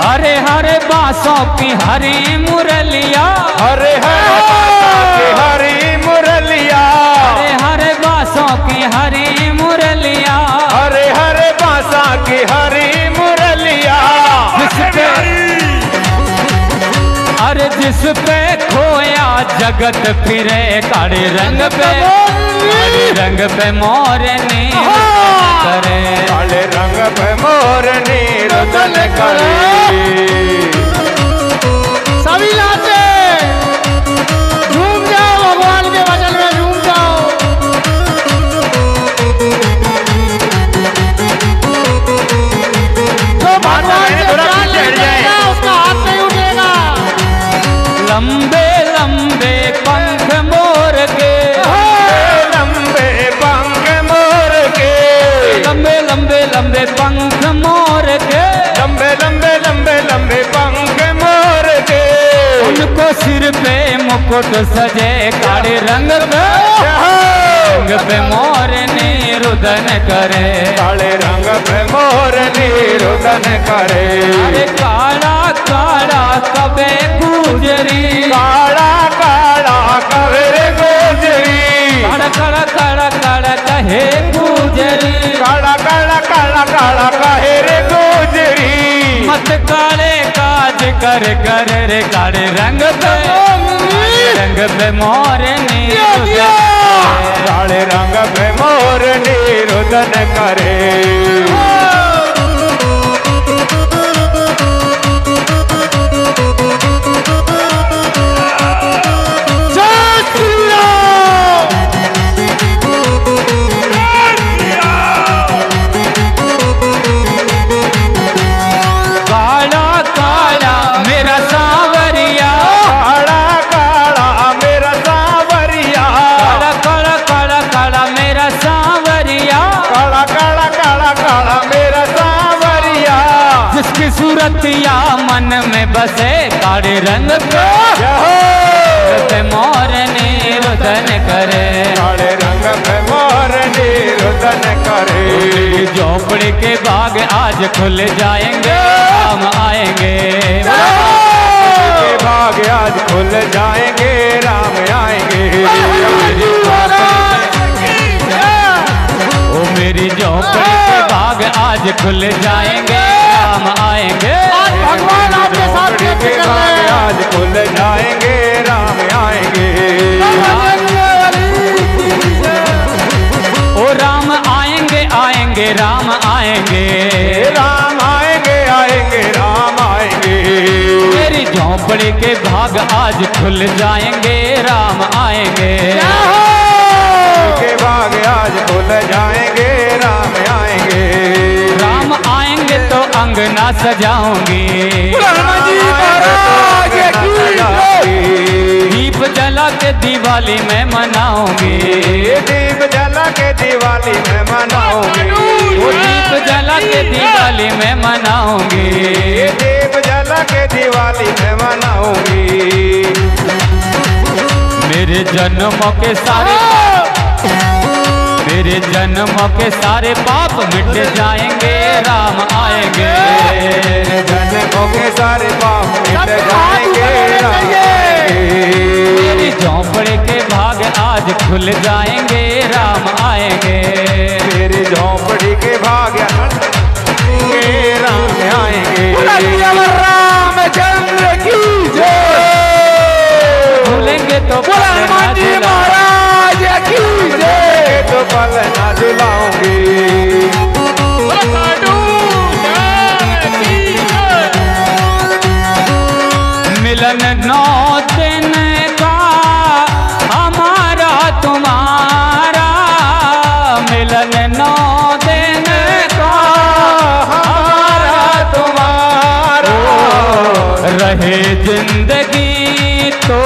हरे हरे बांसों की हरी मुरलिया, हरे हरे हरी मुरलिया, हरे हरे बांसों की हरी मुरलिया, हरे हरे बांसा की हरी मुरलिया। अरे जिस पे खोया जगत फिरे काले रंग पे मोरनी करे। काले रंग पे मोरनी रुदन करे। सभी नाचे, झूम जाओ, भगवान के भजन में झूम जाओ। जो माता से प्यार लेगा उसका हाथ नहीं उठेगा। लंबे लंबे पंख मोर के, लंबे पंख मोर के, लंबे लंबे लंबे पंख मोर के, लंबे लंबे लंबे लंबे पंख मोर के, उनको सिर पे मुकुट सजे काले रंग पे मोरनी रुदन करे। काले रंग पे मोरनी रुदन करे। अरे काला काला कबे गुजरी, काला काला कबे गुजरी, काला काला काला काला कहे गुजरी, काला काला काला काला कहे रे गुजरी। मत काले काज कर रे काले रंग पे मोरनी काले रंग पे मोरनी रुदन करे। काले रंग पे मोर निरुदन करे, काले रंग पे मोर निरुदन करे। झोपड़ी के बाग आज खुल जाएंगे, राम आएंगे। के बाग आज खुल जाएंगे, राम आएंगे। ओ मेरी झोपड़ी के बाग आज खुल जाएंगे, राम आएंगे। भगवान आपके साथ के बाग आज खुल जाएंगे, राम आएंगे। ओ राम आएंगे आएंगे राम आएंगे, राम आएंगे आएंगे राम आएंगे। मेरी झोपड़ी के भाग आज खुल जाएंगे, राम आएंगे। के बाग आज खुल जाएंगे, राम आएंगे। राम आएंगे तो अंगना सजाऊंगी, दीप जला के दिवाली में मनाऊंगी, दीप जला के दिवाली में मनाऊंगी। वो दीप जला के दिवाली में मनाऊंगी, दीप जला के दिवाली में मनाऊंगी। मेरे जन्मों के सारे मेरे जन्मों के सारे पाप मिट जाएंगे, राम आएंगे। जन्मों के सारे पाप मिट जाएंगे, राम आएंगे। मेरी झोंपड़ी के भाग आज खुल जाएंगे, राम आएंगे। मेरी झोंपड़ी के भाग राम आएंगे। रामचंद्र की जय। भूलेंगे तो महाराज की जय। तो पल ना दिलाऊंगी। मिलन 9 दिन का हमारा तुम्हारा, मिलन 9 दिन का हमारा तुम्हारा। रहे जिंदगी तो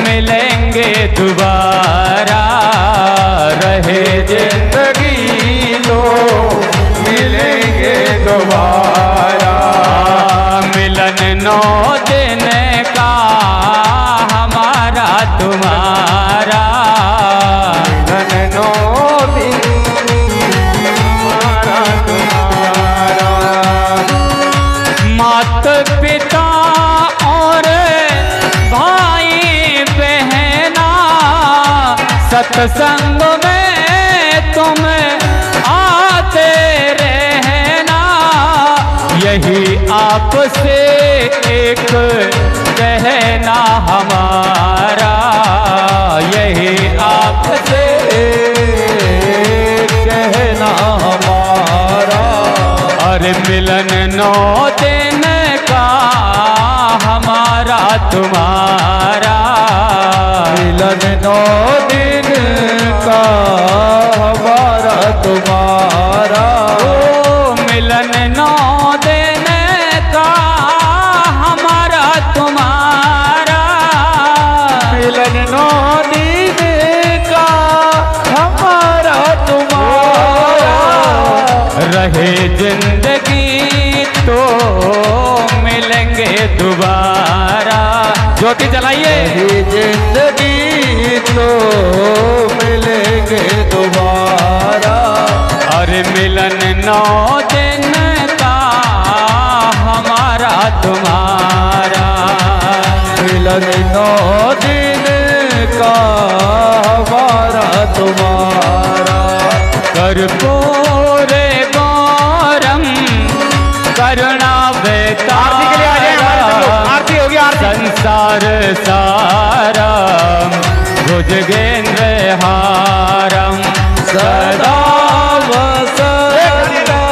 मिलेंगे दोबारा, रहे जिंदगी तो मिलेंगे दोबारा। मिलन 9 दिन का हमारा तुम्हारा, मिलन 9 दिन हमारा तुम्हारा। मात पिता और भाई बहना सत्संग में तुम आते रहना, यही आपसे एक कहना हमारा, यही आपसे कहना हमारा। अरे मिलन 9 दिन का हमारा तुम्हारा, मिलन 9 दिन का हमारा तुम्हारा। ओ मिलन 9 दिन का हमारा तुम्हारा, मिलन 9 दिन का हमारा तुम्हारा। रहे जिंदगी तो मिलेंगे दोबारा। ज्योति जलाइए। जिंदगी तो मिलेंगे दोबारा। अरे मिलन 9 दिन का हमारा तुम्हारा, मिलन 9 दिन का हमारा तुम्हारा। कर्पूर गौरम करुणा आरती के लिए आ जाए हमारे सब लोग। आरती होगी, आरती। संसार सारम भुजगेंद्र हारम सदा वसंता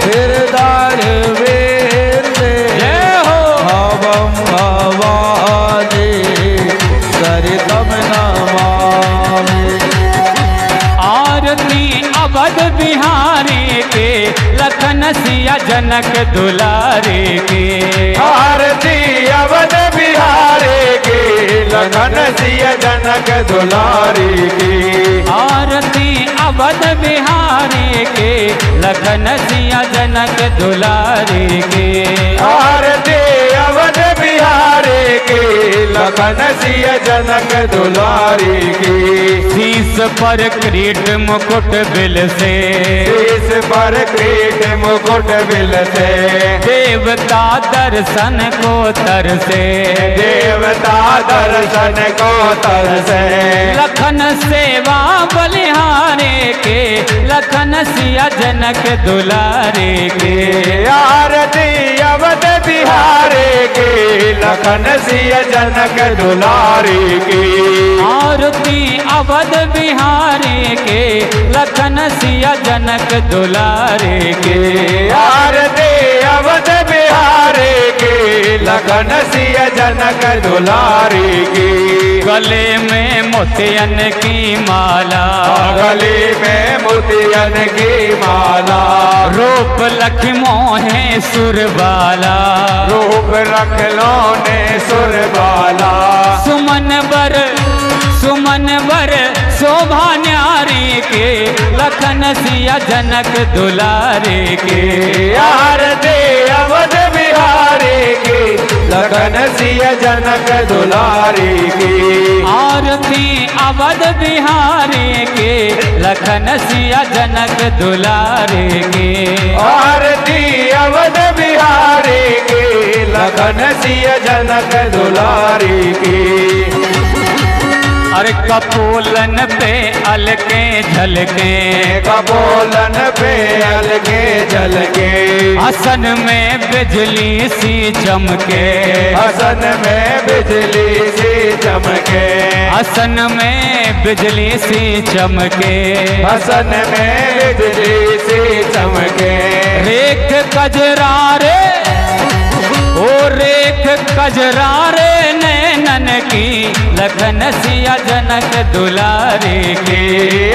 हृदय वेदे। जय हो। हवम भवानी सरितम नमामि। आरती अवध बिहारी के, लखन सिया जनक दुलारे के। आरती अवध बिहारी के, लखन सिया जनक दुलारी की। आरती अवध बिहारी के लखन सिया जनक दुलारी के। आरती अवध बिहारी की लखन सिया जनक दुलारी की। शीस पर किरीट मुकुट बिल से, शीस पर किरीट मुकुट बिल से, देवता दर्शन को तरसे, देवता दर्शन को तरसे। लखन सेवा बलिहारे के लखन सिया जनक दुलारे के। आरती अवध बिहारी की लखन सिया जनक दुलारी की। आरती अवध बिहारी के लखन सिया जनक दुलारे के। आरती अवध बिहारी की लखन सिया जनक दुलारी की। गले में मोतियन की माला, गले में मोतियन की माला, रूप लख मोहे सुरबाला, रूप रख लो ने सुरबाला। सुमन बर शोभा न्यारी के लखन सिया जनक दुलारे के। आरती अवध बिहारी की लखन सिया जनक दुलारी की। आरती अवध बिहारी के लखन सिया जनक दुलारे के। आरती अवध बिहारी की लखन सिया जनक दुलारी की। अरे कपोलन पे अलके झलके, कपोलन पे अलके झलके, हसन में बिजली सी चमके, हसन में बिजली सी चमके, हसन में बिजली सी चमके, हसन में बिजली सी चमके। रेख कजरारे ओ रेख कजरारे नैनन की लखन सिया जनक दुलारे के।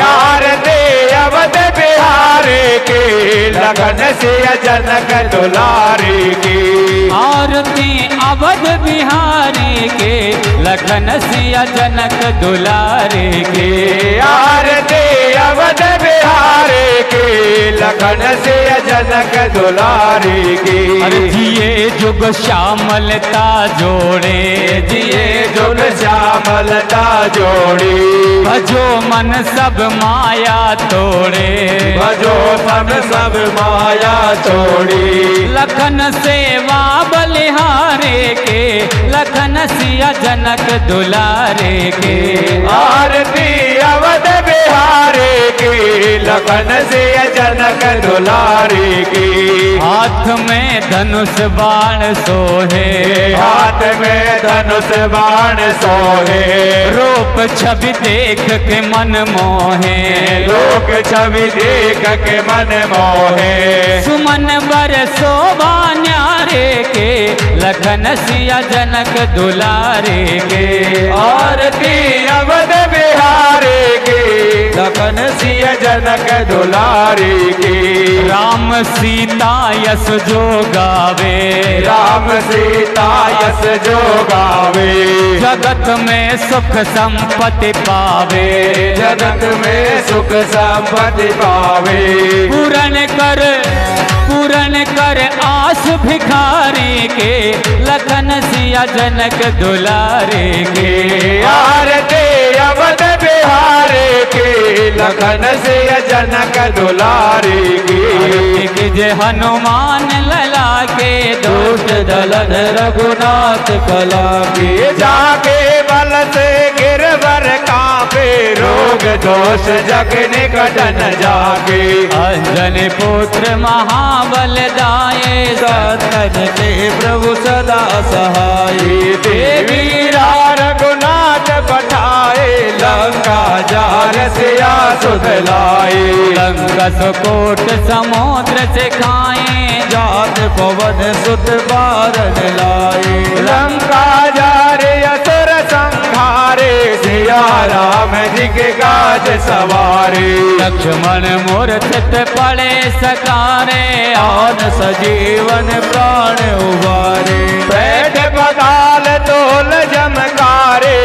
आरती अवध बिहारी की लखन सिया जनक दुलारी की। आरती अवध बिहारी के लखन सिया जनक दुलारे के। आरती अवध बिहारी की लखन सिया जनक दुलारी की। अरे जिए जुग श्यामलता जोड़े, जिए जुग श्यामलता जोड़ी, भजो मन सब माया तोड़े, भजो सब माया छोड़ी। लखन सेवा बलिहारे के लखन सिया जनक दुलारे के। आरती अवध बिहारी की लखन सिया जनक दुलारी की। हाथ में धनुष बाण सोहे, हाथ में धनुष बाण सोहे, रूप छवि देख के मन मोहे, लोक छवि देख के मन मोहे। सुमन बर शोभा न्यारे के लखन सिया जनक दुलारे के। आरती अवध बिहारी की लखन सिया जनक दुलारी की। राम सीता यस जो गावे, राम सीता यस जो गावे, जगत में सुख संपत्ति पावे, जगत में सुख संपत्ति पावे। पूरन कर आस भिखारी के लखन सिया जनक दुलारे के। आरती अवध बिहारी की लखन सिया जनक दुलारी की। जय हनुमान लला के दुष्ट दलन रघुनाथ कला की। जाके बल से गिरवर कांपे, रोग दोष जग निकटन जाके। अंजन पुत्र महाबल दाये, सतन के प्रभु सदा सहाय। देवी रघुनाथ पठाए, लंका जार सिया सुध लाए। लंका सुकोट समुद्र से खाए, जात पवन सुत बारन लाए। लंका जारे असुर संहारे, सिया राम जी के काज सवारे। लक्ष्मण मूर्छित पड़े सकारे, आन सजीवन प्राण उबारे। बैठ बगाल तोल जमकारे,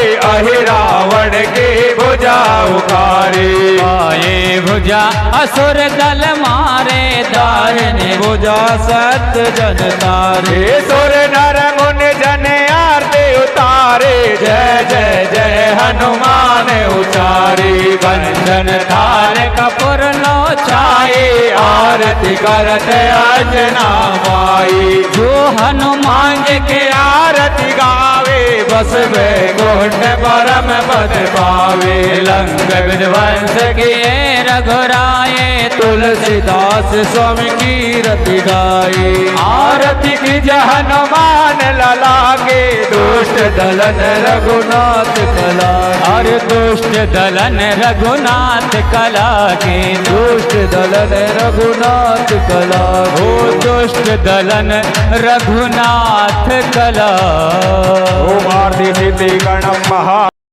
पूजा असुर दल मारे दाहिने पूजा सत्य जन तारे सुर नर मुनि जन आरती उतारे जय जय जय हनुमान उचारी बंधन थार कपूर लो छाए आरती करत अंजना माई जो हनुमान के आरती गावे बस वैकुंठ परम पद पावे लंक विध्वंस किए रघुराए तुलसीदास स्वामी की रति गाये आरती की हनुमान लला के दुष्ट दलन रघुनाथ कला और दुष्ट दलन रघुनाथ कला के दुष्ट दलन रघुनाथ कला ओ दुष्ट दलन रघुनाथ कला ओम आरती सिद्धि गणम महा